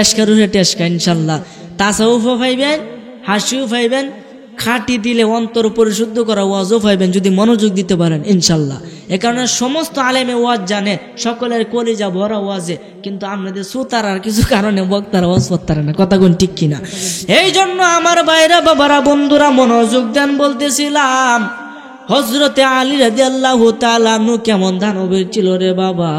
এসকা রুহে টেসকা ইনশাল্লাহ। তাসাউফও পাইবেন, হাসিও পাইবেন, খাটি দিলে অন্তর পরিশুদ্ধ করা ওয়াজও পাইবেন যদি মনোযোগ দিতে পারেন ইনশাল্লাহ। এ কারণে সমস্ত আলেমে ওয়াজ জানে, সকলের কলিজা ভরা ওয়াজে, কিন্তু আপনাদের সুতারার কিছু কারণে বক্তারা ওয়াজ করতে না, কথা কোন ঠিক কিনা। এই জন্য আমার বাইরা বাবারা বন্ধুরা মনোযোগ দেন, বলতেছিলাম হযরতে আলী রাদিয়াল্লাহু তাআলা আনহু কেমন দানবীর ছিল রে বাবা।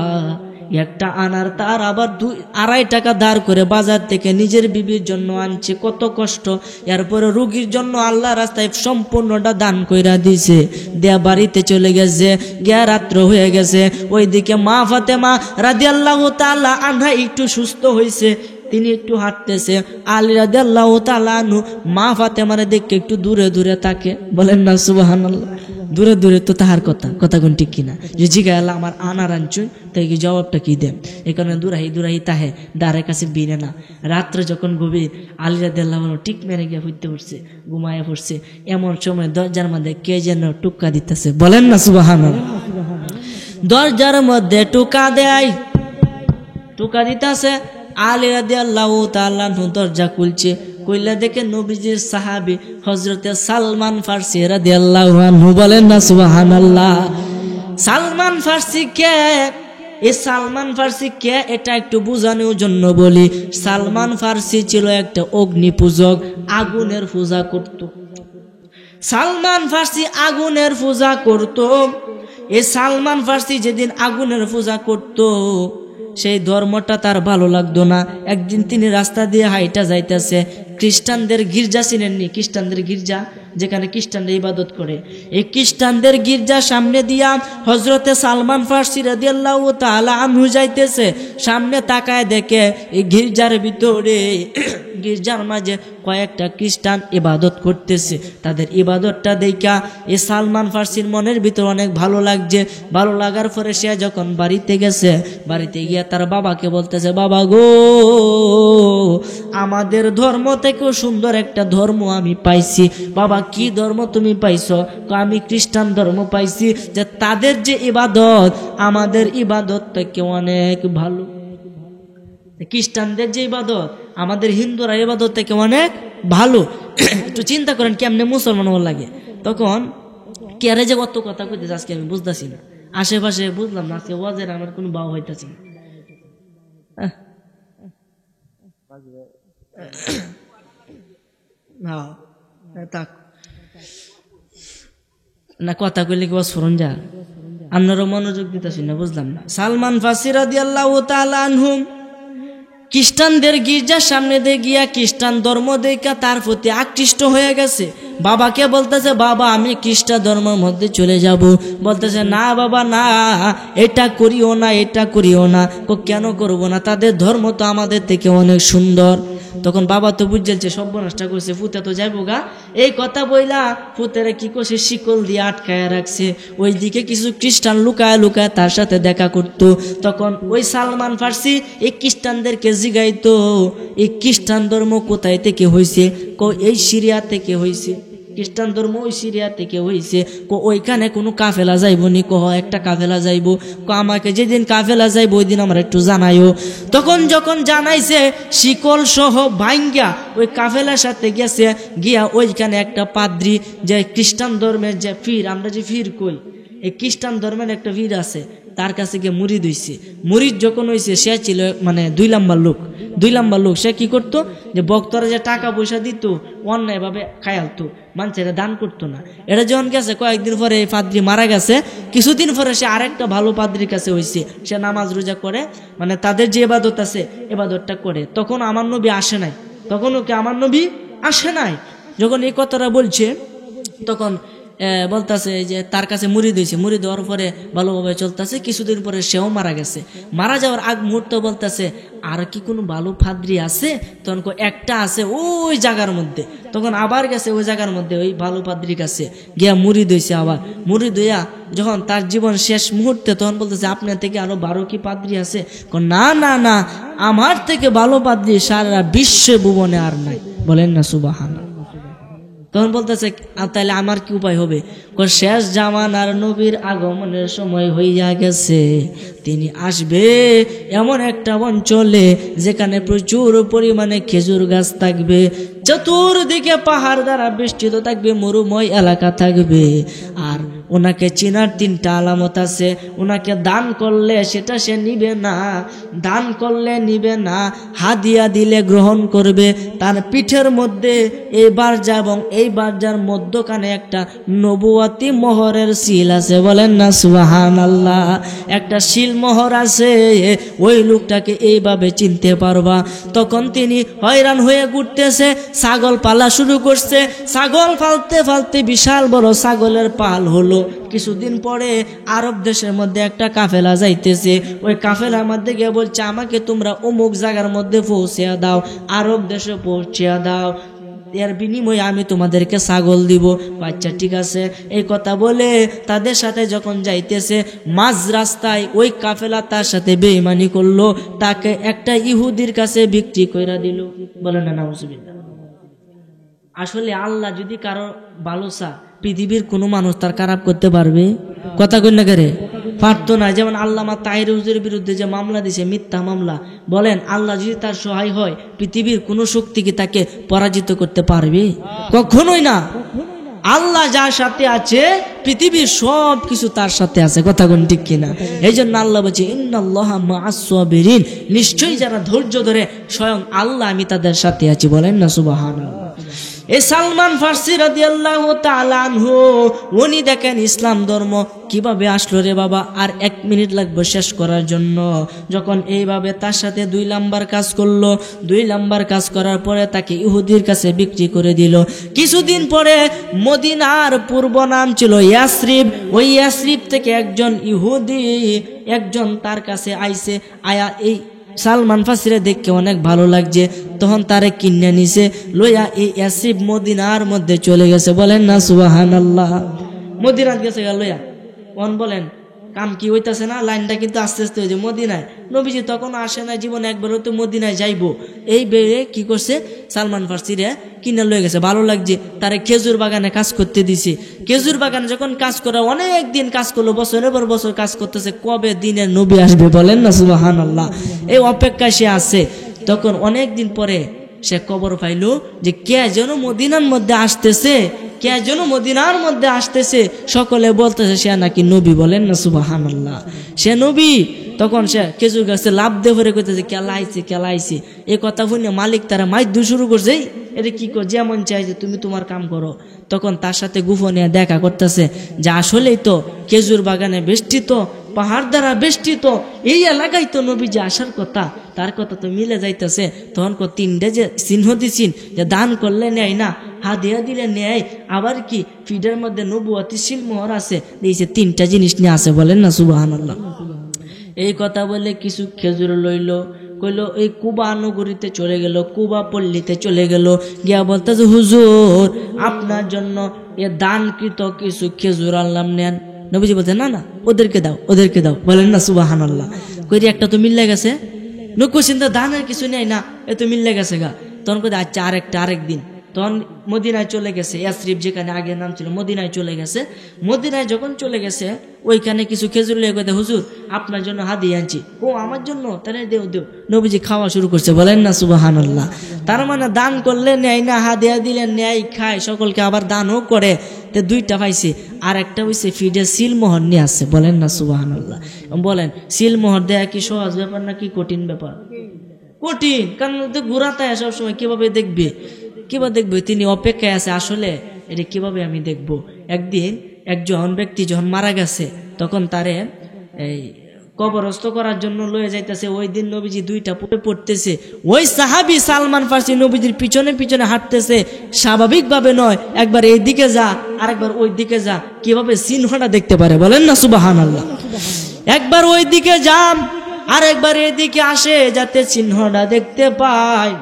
একটা আনার তার আবার 2-2.5 টাকা ধার করে বাজার থেকে নিজের বিবির জন্য আনছে, কত কষ্ট। এরপরে রুগীর জন্য আল্লাহ রাস্তায় সম্পূর্ণটা দান কইরা দিছে, দেয়া বাড়িতে চলে গেছে, গিয়া রাত্র হয়ে গেছে। ওইদিকে মা ফাতেমা রাদিয়াল্লাহু তাআলা আনহা একটু সুস্থ হয়েছে, তিনি একটু হাঁটতেছে। আলী রাদিয়াল্লাহু তাআলা আনহু মা ফাতেমারে দেখে একটু দূরে দূরে তাকে। বলেন না সুবহানাল্লাহ। দূরে দূরে তো তাহার কথা কোন ঠিক কিনা। যে জিগাইলা আমার আনার আনছুন, তাই কি জবাবটা কি দেন। এই কারণে দূরাহি তাহে দ্বারের কাছে বিনে না। রাত্রে যখন গভীর, আলী রাদিয়াল্লাহু আনহু টিক মেরে গিয়ে ফুটতে পড়ছে, ঘুমায় পড়ছে। এমন সময় দরজার মধ্যে কে যেন টুক্কা দিতেছে। বলেন না সুবহানাল্লাহ। দরজার মধ্যে টুকা দেয়, টুকা দিতেছে। আলী রাদিয়াল্লাহু তাআলা দরজা খুলছে, কইলা দেখে নবীজির সাহাবী হযরতে সালমান ফারসি রাদিয়াল্লাহু আনহু। বলেন না সুবহানাল্লাহ। সালমান ফারসি কে? এই সালমান ফারসি কে এটা একটু বোঝানোর জন্য বলি। সালমান ফারসি ছিল একটা অগ্নি পূজক, আগুনের পূজা করত। সালমান ফারসি আগুনের পূজা করত। এই সালমান ফারসি যেদিন আগুনের পূজা করত, সেই ধর্মটা তার ভালো লাগতো না। একদিন তিনি রাস্তা দিয়ে হাইটা যাইতেছে, খ্রিস্টানদের গির্জা চিনেননি? খ্রিস্টানদের গির্জা, যেখানে খ্রিস্টানরা ইবাদত করে, এই খ্রিস্টানদের গির্জা সামনে দিয়া হযরতে সালমান ফারসি রাদিয়াল্লাহু তাআলা আনহু যাইতেছে। সামনে তাকায় দেখে এই গির্জার ভিতরে, গির্জার মাঝে কয়েকটা খ্রিস্টান ইবাদত করতেছে। তাদের ইবাদতটা দেখা এই সালমান ফারসির মনের ভিতর অনেক ভালো লাগছে। ভালো লাগার পরে সে যখন বাড়িতে গেছে, বাড়িতে গিয়ে তার বাবাকে বলতেছে, বাবা গো, আমাদের ধর্ম থেকেও সুন্দর একটা ধর্ম আমি পাইছি। বাবা কি ধর্ম তুমি পাইছো? আমি খ্রিস্টান ধর্ম পাইছি, যে তাদের যে ইবাদত আমাদের ইবাদত থেকে অনেক ভালো। খ্রিস্টানদের যে ইবাদত আমাদের হিন্দুরা ইবাদত থেকে অনেক ভালো। একটু চিন্তা করেন কেমনে মুসলমান হওয়ার লাগে। তখন কেরে যে কত কথা কইতেছে আজকে আমি বুঝতেছি না, আশেপাশে বুঝলাম না, আজকে ওয়াজের আমার কোনো বাও হইতেছে না। কথা কইলে কি স্মরণ যা, আপনারও মনোযোগ দিতেছি না, বুঝলাম না। সালমান ফারসি রাদিয়াল্লাহু তাআলা আনহু খ্রিস্টানদের গির্জার সামনে দিয়ে গিয়া খ্রিস্টান ধর্ম দেখা তার প্রতি আকৃষ্ট হয়ে গেছে। বাবাকে বলতেছে, বাবা আমি খ্রিস্টান ধর্মের মধ্যে চলে যাব। বলতেছে, না বাবা না, এটা করিও না, এটা করিও না। কেন করবো না? তাদের ধর্ম তো আমাদের থেকে অনেক সুন্দর। তখন বাবা তো বুঝছে সর্বনাশটা করছে, ফুতে তো যাইবো গা। এই কথা বইলা ফুতেরা কি করছে, শিকল দিয়ে আটকায় রাখছে। ওইদিকে কিছু খ্রিস্টান লুকায় লুকায় তার সাথে দেখা করতো। তখন ওই সালমান ফার্সি এই খ্রিস্টানদেরকে জিগাইতো, এই খ্রিস্টান ধর্ম কোথায় থেকে হয়েছে? এই সিরিয়া থেকে হয়েছে। খ্রিস্টান ধর্ম ওই সিরিয়া থেকে হয়েছে। ওইখানে কোনো কাফেলা যাইব নি? একটা কাফেলা যাইব। আমাকে যেদিন কাফেলা যাইব ওই দিন আমার একটু জানাইও। তখন যখন জানাইছে, শিকল সহ ভাঙ্গা ওই কাফেলার সাথে গেছে, গিয়া ওইখানে একটা পাদ্রি, যে খ্রিস্টান ধর্মের যে ফির, আমরা যে ফির কই, এই খ্রিস্টান ধর্মের একটা ফির আছে, তার কাছে গিয়ে মুরিদ হইছে। মুরিদ যখন হইছে, সে ছিল মানে 2 নাম্বার লোক। 2 নাম্বার লোক সে কি করতো, যে ভক্তরা যে টাকা পয়সা দিত অন্যায় ভাবে খায়ালতো, মানুষের দান করতো না। এটা যখন গেছে, কয়েকদিন পরে এই পাদ্রি মারা গেছে। কিছুদিন পরে সে আরেকটা ভালো পাদ্রির কাছে হইছে, সে নামাজ রোজা করে, মানে তাদের যে ইবাদত আছে ইবাদতটা করে। তখন আমার নবী আসে নাই, তখনও কি আমার নবী আসে নাই। যখন এই কথাটা বলছে, তখন বলতেছে যে তার কাছে মুরিদ হয়েছে, মুরিদ হওয়ার পরে ভালোভাবে চলতেছে। কিছুদিন পরে সেও মারা গেছে। মারা যাওয়ার আগ মুহূর্তে বলতেছে, আর কি কোনো ভালো ফাদ্রি আছে? তখন একটা আছে ওই জায়গার মধ্যে। তখন আবার গেছে ওই জায়গার মধ্যে, ওই ভালো পাদ্রির কাছে গিয়া মুরিদ হয়েছে। আবার মুরিদ হইয়া যখন তার জীবন শেষ মুহূর্তে, তখন বলতেছে, আপনার থেকে আরো 12 কি পাদ্রি আছে? না না না, আমার থেকে ভালো পাদ্রি সারা বিশ্ব ভুবনে আর নাই। বলেন না সুবহানাল্লাহ। তখন বলতেছে, তাহলে আমার কি উপায় হবে? শেষ জামানার নবীর আগমনের সময় হইয়া গেছে, তিনি আসবে এমন একটা অঞ্চলে যেখানে প্রচুর পরিমাণে খেজুর গাছ থাকবে, চতুর্দিকে পাহাড় দ্বারা বেষ্টিত থাকবে, মরুময় এলাকা থাকবে। আর ওনাকে চেনার 3টা আলামত আছে। ওনাকে দান করলে সেটা সে নিবে না, দান করলে নিবে না, হাদিয়া দিলে গ্রহণ করবে। তার পিঠের মধ্যে এই বারজা এবং এই বারজার মধ্যখানে একটা নবুয়াতি মোহরের সিল আছে। বলেন না সুবহানাল্লাহ। একটা সিল মোহর আছে, ওই লোকটাকে এইভাবে চিনতে পারবা। তখন তিনি হয়রান হয়ে ঘুরতেছে, ছাগল পালা শুরু করছে। ছাগল ফালতে ফালতে বিশাল বড় ছাগলের পাল হলো। কিছুদিন পরে আরব দেশের মধ্যে একটা কাফেলা যাইতেছে। ওই কাফেলার মধ্যে গিয়ে বলছে, আমাকে তোমরা অমুক জায়গার মধ্যে পৌঁছিয়া দাও, আরব দেশে পৌঁছিয়া দাও, এর বিনিময়ে আমি তোমাদেরকে ছাগল দিব। বাচ্চা ঠিক আছে, এই কথা বলে তাদের সাথে যখন যাইতেছে, মাঝ রাস্তায় ওই কাফেলা তার সাথে বেঈমানি করলো, তাকে একটা ইহুদির কাছে বিক্রি কইরা দিল। বলেন না নাউজুবিল্লাহ। আসলে আল্লাহ যদি কারো ভালো চা, পৃথিবীর কোনো মানুষ তার খারাপ করতে পারবে? কথা কই না করে পারতো না। যেমন আল্লামা তাহির হুজুরের বিরুদ্ধে যে মামলা দিছে, মিথ্যা মামলা, বলেন আল্লাহ যদি তার সহায় হয়, পৃথিবীর কোনো শক্তি কি তাকে পরাজিত করতে পারবে? কখনোই না। আল্লাহ যার সাথে আছে, পৃথিবীর সব কিছু তার সাথে আছে। কথা কোন ঠিক কিনা? এই জন্য আল্লাহ বলছে, ইন্নাল্লাহা মা'আস সাবিরিন, নিশ্চয়ই যারা ধৈর্য ধরে, স্বয়ং আল্লাহ আমি তাদের সাথে আছি। বলেন না সুবহানাল্লাহ। এই সালমান ফার্সি রাদিয়াল্লাহু তাআলা আনহু, উনি দেখেন ইসলাম ধর্ম কিভাবে আসলো রে বাবা। আর 1 মিনিট লাগবে শেষ করার জন্য। যখন এইভাবে তার সাথে 2 নাম্বার কাজ করলো, 2 নাম্বার কাজ করার পরে তাকে ইহুদির কাছে বিক্রি করে দিল। কিছুদিন পরে মদিনার পূর্ব নাম ছিল ইয়াসরিব। ওই ইয়াসরিব থেকে একজন ইহুদি, একজন তার কাছে আইছে। আয়া এই সালমান ফার্সিরে দেখে অনেক ভালো লাগছে, তখন তারে কিনে নিছে, লইয়া এই ইয়াসরিব মদিনার মধ্যে চলে গেছে। বলেন না সুবহানাল্লাহ। মদিনাত গেছে লইয়া। কোন বলেন কাম কি হইতাছে না? লাইনটা কিন্তু আস্তে আস্তে হয়েছে। মদিনায় নবীজি তখন আসে না, জীবনে একবার হয়তো মদিনায় যাইবো। এই বেড়ে কি করছে, সালমান ফার্সিরে কিনে লয়ে গেছে। ভালো লাগছে, তারে খেজুর বাগানে কাজ করতে দিছে। খেজুর বাগানে যখন কাজ করে, অনেক দিন কাজ করলো, বছরের পর বছর কাজ করতেছে, কবে দিনের নবী আসবে। বলেন না সুবহানাল্লাহ। এই অপেক্ষায় সে আছে। তখন অনেক দিন পরে সে খবর পাইলো যে কে যেন মদিনার মধ্যে আসতেছে, কে যেন মদিনার মধ্যে আসতেছে। সকলে বলতেছে সে নাকি নবী। বলেন না সুবহানাল্লাহ। সে নবী। তখন সে খেজুর গাছে লাভ দিয়ে ভরে করতেছে, কেলাইছে কেলাইছে। এই কথা শুনে মালিক তারা মাইদু শুরু করছে, এটা কি কর, যেমন চাইছে তুমি তোমার কাম করো। তখন তার সাথে গোপনে দেখা করতেছে যে আসলেই তো খেজুর বাগানে বেষ্টিত, পাহাড় দ্বারা বেষ্টিত এই এলাকায় তো নবী যে আসার কথা, তার কথা তো মিলে যাইতেছে। তখন 3টে যে চিহ্ন দিছিন, যে দান করলে নেয় না, হাদিয়া দিলে নেয়, আবার কি ফিডের মধ্যে নবুয়তি সিল মোহর আছে, দিয়েছে 3টা জিনিস নিয়ে আছে। বলেন না সুবহানাল্লাহ। এই কথা বলে কিছু খেজুর লইল, কইলো এই কুবা নগরীতে চলে গেল, কুবা পল্লীতে চলে গেল, গিয়া বলতেছে হুজুর আপনার জন্য এ দানকৃত কিছু খেজুর আনলাম, নেন। নবীজি বলতে না না ওদেরকে দাও, ওদেরকে দাও। বলেন না সুবহানাল্লাহ। কই একটা তো মিলে গেছে, নকুচিন্তা দানের কিছু নেই না, এ তো মিলে গেছে গা। তখন কই আচ্ছা আরেকদিন। তখন মদিনায় চলে গেছে, ইয়াসরিব যেখানে আগে নাম ছিল মদিনায় চলে গেছে। মদিনায় যখন চলে গেছে ওইখানে কিছু খেজুর লেগে কথা হুজুর আপনার জন্য হাদিয়া আনছি। ও আমার জন্য, তাহলে দেও দেও। নবীজি খাওয়া শুরু করছে। বলেন না সুবহানাল্লাহ। তার মানে দান করলে নেয় না, হাদিয়া দিলে নেয়, খায়, সকলকে আবার দানও করে। তো দুইটা পাইছে। আর একটা হইছে ফিডে সিলমোহর নিয়ে আসছে। বলেন না সুবহানাল্লাহ। বলেন সিলমোহর দেয়া কি সহজ ব্যাপার নাকি কঠিন ব্যাপার? কঠিন, কারণ ঘুরাতায় সবসময় কিভাবে দেখবে, কিভাবে দেখবে, তিনি অপেক্ষায় আছে আসলে এটা কিভাবে আমি দেখব। একদিন একজন ব্যক্তি যখন মারা গেছে তখন তারে এই কবরস্থ করার জন্য লয়ে যাইতেছে। ওই দিন নবীজি দুইটা পড়তেছে। ওই সাহাবী সালমান ফার্সি নবীজির পিছনে পিছনে হাঁটতেছে, স্বাভাবিকভাবে নয়, একবার এই দিকে যা আরেকবার ওই দিকে যা, কিভাবে চিহ্নটা দেখতে পারে। বলেন না সুবহানাল্লাহ। একবার ওই দিকে যান আর একবার এদিকে আসে যাতে চিহ্নটা দেখতে পায়।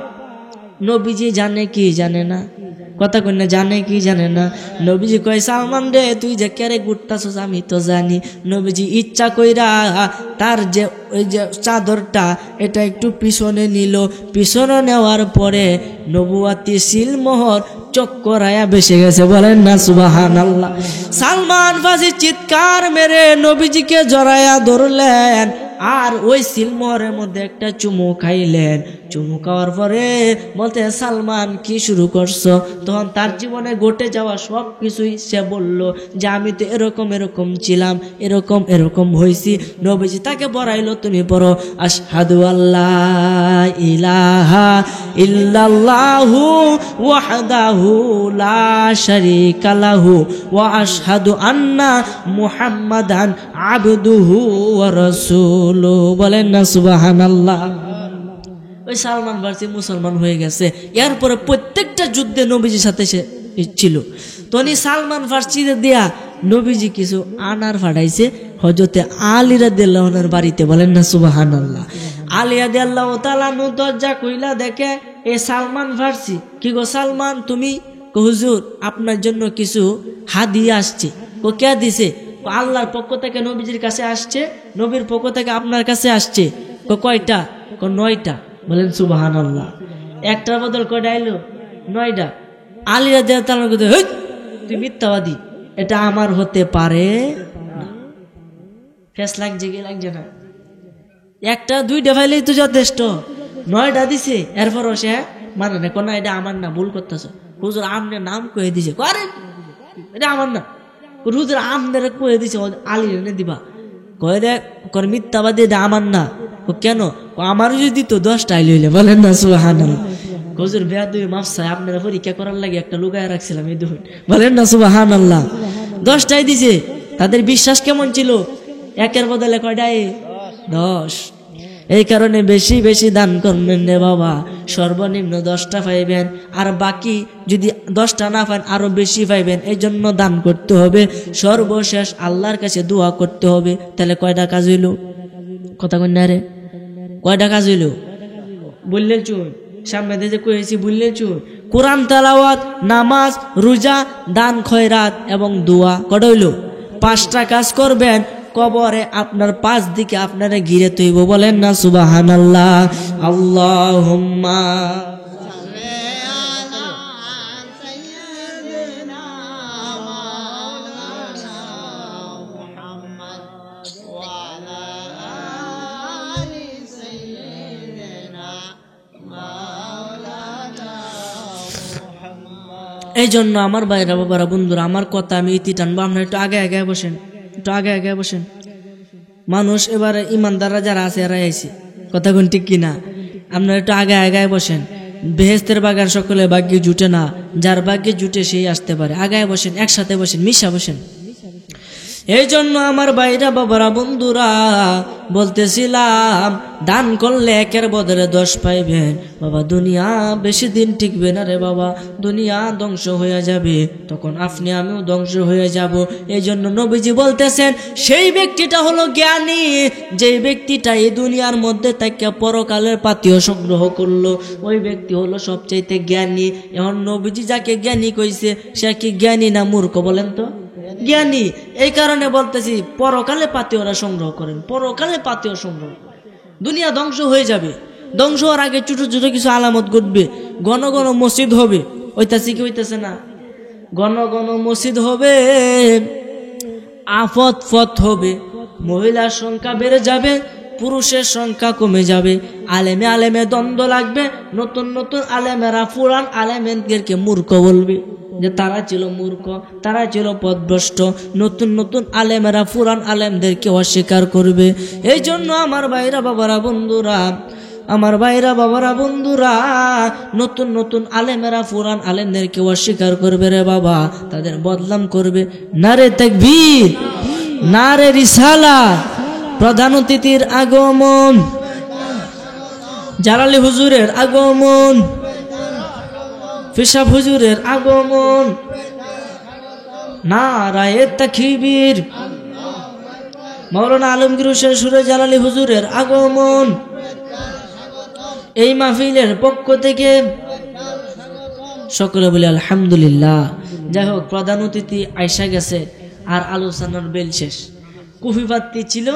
নবীজি জানে কি জানে না? কথা কই না, জানে কি জানে না? নবীজি কয় সালমান রে তুই যে কেরে ঘুরতাছস আমি তো জানি। নবীজি ইচ্ছা কইরা তার যে ওই যে চাদরটা এটা একটু পিছনে নিল, পিছনে নেওয়ার পরে নবুয়াতি সিলমোহর চক্করায়া বেসে গেছে। বলেন না সুবহানাল্লাহ। সালমান ফার্সি চিৎকার মেরে নবীজিকে জড়ায়া ধরলেন আর ওই সিলমোহরের মধ্যে একটা চুমু খাইলেন। চুমু খাওয়ার পরে বলতে সালমান কি শুরু করছো? তখন তার জীবনে ঘটে যাওয়া সব কিছুই সে বলল যে আমি তো এরকম এরকম ছিলাম, এরকম এরকম হয়েছি। নবীজি তাকে বড়াইলো, তুমি পড়ো আশহাদু আল্লাহ ইলাহা ইল্লাল্লাহু ওয়াহদাহু লা শারীকা লাহু ওয়া আশহাদু আন্না মুহাম্মাদান আবদুহু ওয়া রাসূলুহু। বলেন না সুবহানাল্লাহ। ওই সালমান ফার্সি মুসলমান হয়ে গেছে। এরপরে প্রত্যেকটা যুদ্ধে নবীজির সাথে সে ছিল। তনি সালমান ফার্সি দিয়া নবীজি কিছু আনার ফাটাইছে হযরতে আলী রাদিয়াল্লাহু আনহুর বাড়িতে। বলেন না সুবহানাল্লাহ। আলী রাদিয়াল্লাহু তাআলা আনহু দরজা কইলা দেখে এ সালমান ফার্সি। কি গো সালমান তুমি? হুজুর আপনার জন্য কিছু হাদিয়া আসছে। ও কে দিছে? আল্লাহর পক্ষ থেকে নবীজির কাছে আসছে, নবীর পক্ষ থেকে আপনার কাছে আসছে। কয়টা? 9টা। বলেন সুবহানাল্লাহ। একটার বদল কয়টা আইলো? 9টা। আলী রাদিয়াল্লাহু তাআলা কইতে হেই তুই মিথ্যাবাদী, এটা আমার হতে পারে না। ফেস লাগছে কি লাগছে না? একটা দুইটা ফাইলেই তো যথেষ্ট। 9টা দিছে এরপরও সে মানে না, কোন এটা আমার না, ভুল করতেছ। হুজুর আমনে নাম কয়ে দিছে। আরে এটা আমার না, হুজুর আমনে কয়ে দিছে, আলী এনে দিবা। কয়ে দে কর মিথ্যাবাদী, এটা আমার না। কেন? আমার যদি তো 10টা আইলে হইলে। বলেন না সুবহানাল্লাহ। হুজুর বেয়াদবি মাফ চাই, আপনারা পরীক্ষা করার লাগে একটা লুকায় রাখছিলাম এই দুই। বলেন না সুবহানাল্লাহ। 10টাই দিছে। তাদের বিশ্বাস কেমন ছিল? একের বদলে কয়টাই? 10। এই কারণে বেশি বেশি দান করবেন রে বাবা। সর্বনিম্ন 10টা পাইবেন, আর বাকি যদি 10টা না পান আরো বেশি পাইবেন। এই জন্য দান করতে হবে। সর্বশেষ আল্লাহর কাছে দোয়া করতে হবে। তাহলে কয়টা কাজ হইল? কথা কই না রে? কয়টা কাজ হইল? বললেন চুন সামনে যে কয়েছি, বললেন চুন কোরআন তেলাওয়াত, নামাজ, রোজা, দান খয়রাত এবং দোয়া। কটা হইল? 5টা কাজ করবেন। কবরে আপনার 5 দিকে আপনারা ঘিরে তৈব। বলেন না সুবহানাল্লাহ। আল্লাহুম্মা এই জন্য আমার ভাইরা বাবারা বন্ধুরা, আমার কথা আমি ইতি টানবো। আপনারা একটু আগে আগে বসেন, একটু আগে আগে বসেন। মানুষ এবারে ইমানদাররা যারা আছে এরাই আইছে। কথা কোন ঠিক কিনা? আপনারা একটু আগে আগে বসেন। বেহেস্তের বাগান সকলে ভাগ্যে জুটে না, যার ভাগ্যে জুটে সেই আসতে পারে। আগায় বসেন, একসাথে বসেন, মিশা বসেন। এই জন্য আমার ভাইরা বাবারা বন্ধুরা বলতেছিলাম, দান করলে 1-এর বদলে 10 পাইবেন। বাবা দুনিয়া বেশি দিন টিকবে না রে বাবা, দুনিয়া ধ্বংস হয়ে যাবে, তখন আপনি আমিও ধ্বংস হয়ে যাব। এই জন্য নবীজি বলতেছেন সেই ব্যক্তিটা হলো জ্ঞানী, যে ব্যক্তিটা এই দুনিয়ার মধ্যে থেকে পরকালের পাতিও সংগ্রহ করলো, ওই ব্যক্তি হলো সবচাইতে জ্ঞানী। এখন নবীজি যাকে জ্ঞানী কইছে সে কি জ্ঞানী না মূর্খ বলেন তো? জ্ঞানী। এই কারণে বলতেছি পরকালে পাতিওরা সংগ্রহ করেন, পরকালে পাতিও সংগ্রহ করেন। দুনিয়া ধ্বংস হয়ে যাবে, ধ্বংস হওয়ার আগে ছোট ছোট কিছু আলামত ঘটবে। ঘন ঘন মসজিদ হবে, হইতাছে কি হইতাছে না? ঘন ঘন মসজিদ হবে, আফত ফত হবে, মহিলার সংখ্যা বেড়ে যাবে, পুরুষের সংখ্যা কমে যাবে, আলেমে আলেমে দ্বন্দ্ব লাগবে, নতুন নতুন আলেমেরা পুরান আলেমদেরকে মূর্খ বলবে যে তারা ছিল মূর্খ, তারা ছিল পথভ্রষ্ট। নতুন নতুন আলেমেরা পুরান আলেমদেরকে অস্বীকার করবে। এই জন্য আমার ভাইরা বাবারা বন্ধুরা, আমার ভাইরা বাবারা বন্ধুরা, নতুন নতুন আলেমেরা পুরান আলেমদেরকে অস্বীকার করবে রে বাবা, তাদের বদনাম করবে। নারে তাকবীর, নারে রিসালাত। প্রধান অতিথির আগমন, জালালি হুজুরের আগমন, পেশাব হুজুরের আগমন, নারায়ে তাকবীর, মাওলানা আলমগীর হোসেন সুরে জালালি হুজুরের আগমন। এই মাহফিলের পক্ষ থেকে সকলে বলি আলহামদুলিল্লাহ। যাই হোক, প্রধান অতিথি আইসা গেছে আর আলোচনার বেল শেষ। কুফি পাত্তি ছিল,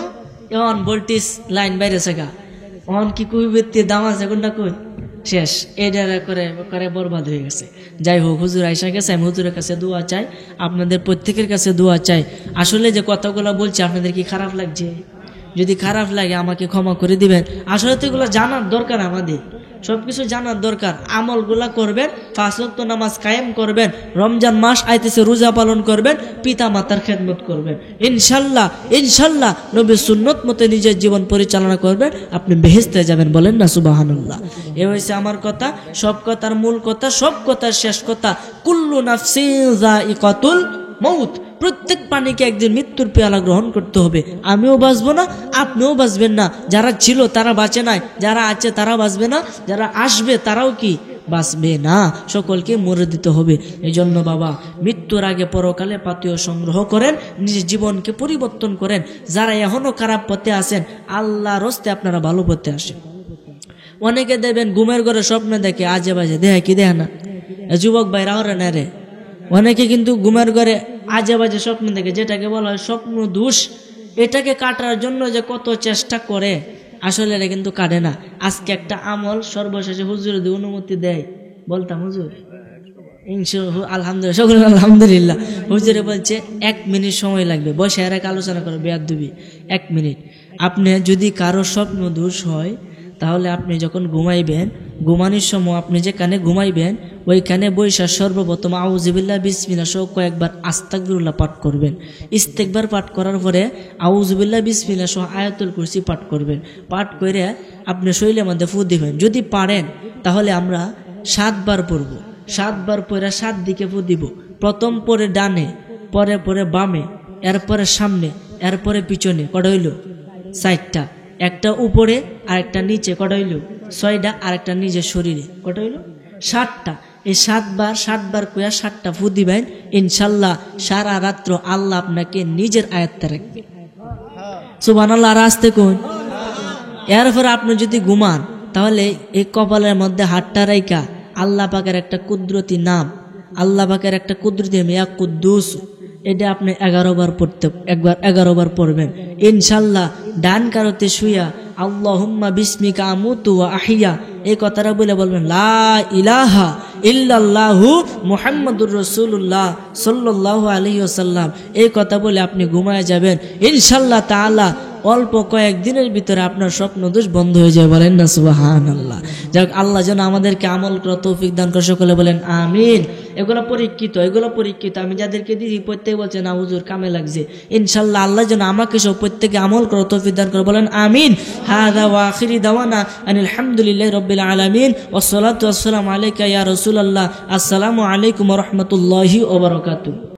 এখন ভোল্টেজ লাইন বাইরে গা, এখন কি কুফি পাত্তির দাম আছে কোনটা কই শেষ, এটা করে করে বরবাদ হয়ে গেছে। যাই হোক, হুজুর আইসা গেছে, আমি হুজুরের কাছে দোয়া চাই, আপনাদের প্রত্যেকের কাছে দোয়া চাই। আসলে যে কথাগুলো বলছি আপনাদের কি খারাপ লাগছে? যদি খারাপ লাগে আমাকে ক্ষমা করে দিবেন। আসলে তো এগুলো জানার দরকার, আমাদের সবকিছু জানার দরকার। আমলগুলা করবেন, 5 ওয়াক্ত নামাজ কায়েম করবেন, রমজান মাস আইতেছে রোজা পালন করবেন, পিতা মাতার খেদমত করবেন। ইনশাল্লাহ ইনশাল্লাহ নবীর সুন্নত মতে নিজের জীবন পরিচালনা করবেন, আপনি বেহেশতে যাবেন। বলেন না সুবহানাল্লাহ। এ হয়েছে আমার কথা, সব কথার মূল কথা, সব কথার শেষ কথা। কুল্লু নাফসিন যায়িকাতুল মউত, প্রত্যেক প্রাণীকে একদিন মৃত্যুর পেয়ালা গ্রহণ করতে হবে। আমিও বাঁচবো না, আপনিও বাঁচবেন না। যারা ছিল তারা বাঁচে নাই, যারা আছে তারা বাঁচবে না, যারা আসবে তারাও কি বাঁচবে না, সকলকে মরে দিতে হবে। এই জন্য বাবা, মৃত্যুর আগে পরকালে পাথেয় সংগ্রহ করেন, নিজের জীবনকে পরিবর্তন করেন। যারা এখনো খারাপ পথে আছেন, আল্লাহর হস্তে আপনারা ভালো পথে আসেন। অনেকে দেখবেন ঘুমের ঘরে স্বপ্নে দেখে, আজে বাজে দেখে কি দেখে না? যুবক ভাইরা ওরা না রে, অনেকে কিন্তু ঘুমের ঘরে আজে বাজে স্বপ্ন দেখে, যেটাকে বলা হয় স্বপ্ন দোষ। এটাকে কাটার জন্য যে কত চেষ্টা করে, আসলে এটা কিন্তু কাটে না। আজকে একটা আমল সর্বশেষে হুজুর যদি অনুমতি দেয়, বলতাম হুজুর আলহামদুলিল্লাহ, সকল আলহামদুলিল্লাহ। হুজুরে বলছে 1 মিনিট সময় লাগবে, বসে আর এক আলোচনা করে বেয়াদবি। 1 মিনিট। আপনি যদি কারো স্বপ্ন দোষ হয়, তাহলে আপনি যখন ঘুমাইবেন, ঘুমানোর সময় আপনি যে কানে ঘুমাইবেন, ওই কানে বৈশা সর্বপ্রথম আউযুবিল্লাহ বিসমিল্লাহ সহ কয়েকবার আস্তাগফিরুল্লাহ পাঠ করবেন। ইস্তেগফার পাঠ করার পরে আউযুবিল্লাহ বিসমিল্লাহ সহ আয়াতুল কুরসি পাঠ করবেন। পাঠ করে আপনি শরীরের মধ্যে ফু দিবেন। যদি পারেন তাহলে আমরা 7 বার পড়ব। 7 বার পরে 7 দিকে ফু দিব। প্রথম পরে ডানে, পরে পরে বামে, এরপরে সামনে, এরপরে পিছনে। কটা হইল? 4টা। একটা উপরে আর একটা নিচে। কটা হইল? 6টা। আর একটা নিজের শরীরে। কটা হইল? 7টা। এই 7 বার কইয়া 7টা ফু দিবেন। ইনশাল্লাহ সারা রাত্র আল্লাহ আপনাকে নিজের আয়ত্তে রাখবে। সুবহানাল্লাহ। আর আসতে কোন। এরপর আপনি যদি ঘুমান, তাহলে এই কপালের মধ্যে হাতটা রাইখা আল্লাহ পাকের একটা কুদরতি নাম, আল্লাহ পাকের একটা কুদরতি মিয়া কুদ্দুস, এটা আপনি 11 বার পড়তে, 11 বার পড়বেন ইনশাল্লাহ। ডান কারোতে শুইয়া আল্লাহুম্মা বিসমিকা আমুতু ওয়া আহিয়া, এই কথাটা বলে বলবেন লা ইলাহা ইল্লাল্লাহু মুহাম্মাদুর রাসূলুল্লাহ সাল্লাল্লাহু আলাইহি ওয়াসাল্লাম। এই কথা বলে আপনি ঘুমায় যাবেন ইনশাল্লাহ তাআলা। অল্প কয়েকদিনের ভিতরে আপনার স্বপ্ন দোষ বন্ধ হয়ে যাবে। বলেন না সুবহানাল্লাহ। যাক, আল্লাহ যেন আমাদেরকে আমল করার তৌফিক দান করে, সকলে বলেন আমিন। এগুলো পরীক্ষিত। আমি যাদেরকে দিদি প্রত্যেকে বলছে না হুজুর কামে লাগছে, ইনশাল্লাহ আল্লাহ যেন আমাকে সব প্রত্যেকে আমল করার তৌফিক দান করে। বলেন আমিন। হাদা ওয়া আখিরি দাওয়ানা আনিল হামদুলিল্লাহি রাব্বিল আলামিন ওয়াস সালাতু ওয়াস সালামু আলাইকা ইয়া রাসূলুল্লাহ। আসসালামু আলাইকুম ওয়া রাহমাতুল্লাহি ওয়া বারাকাতুহু।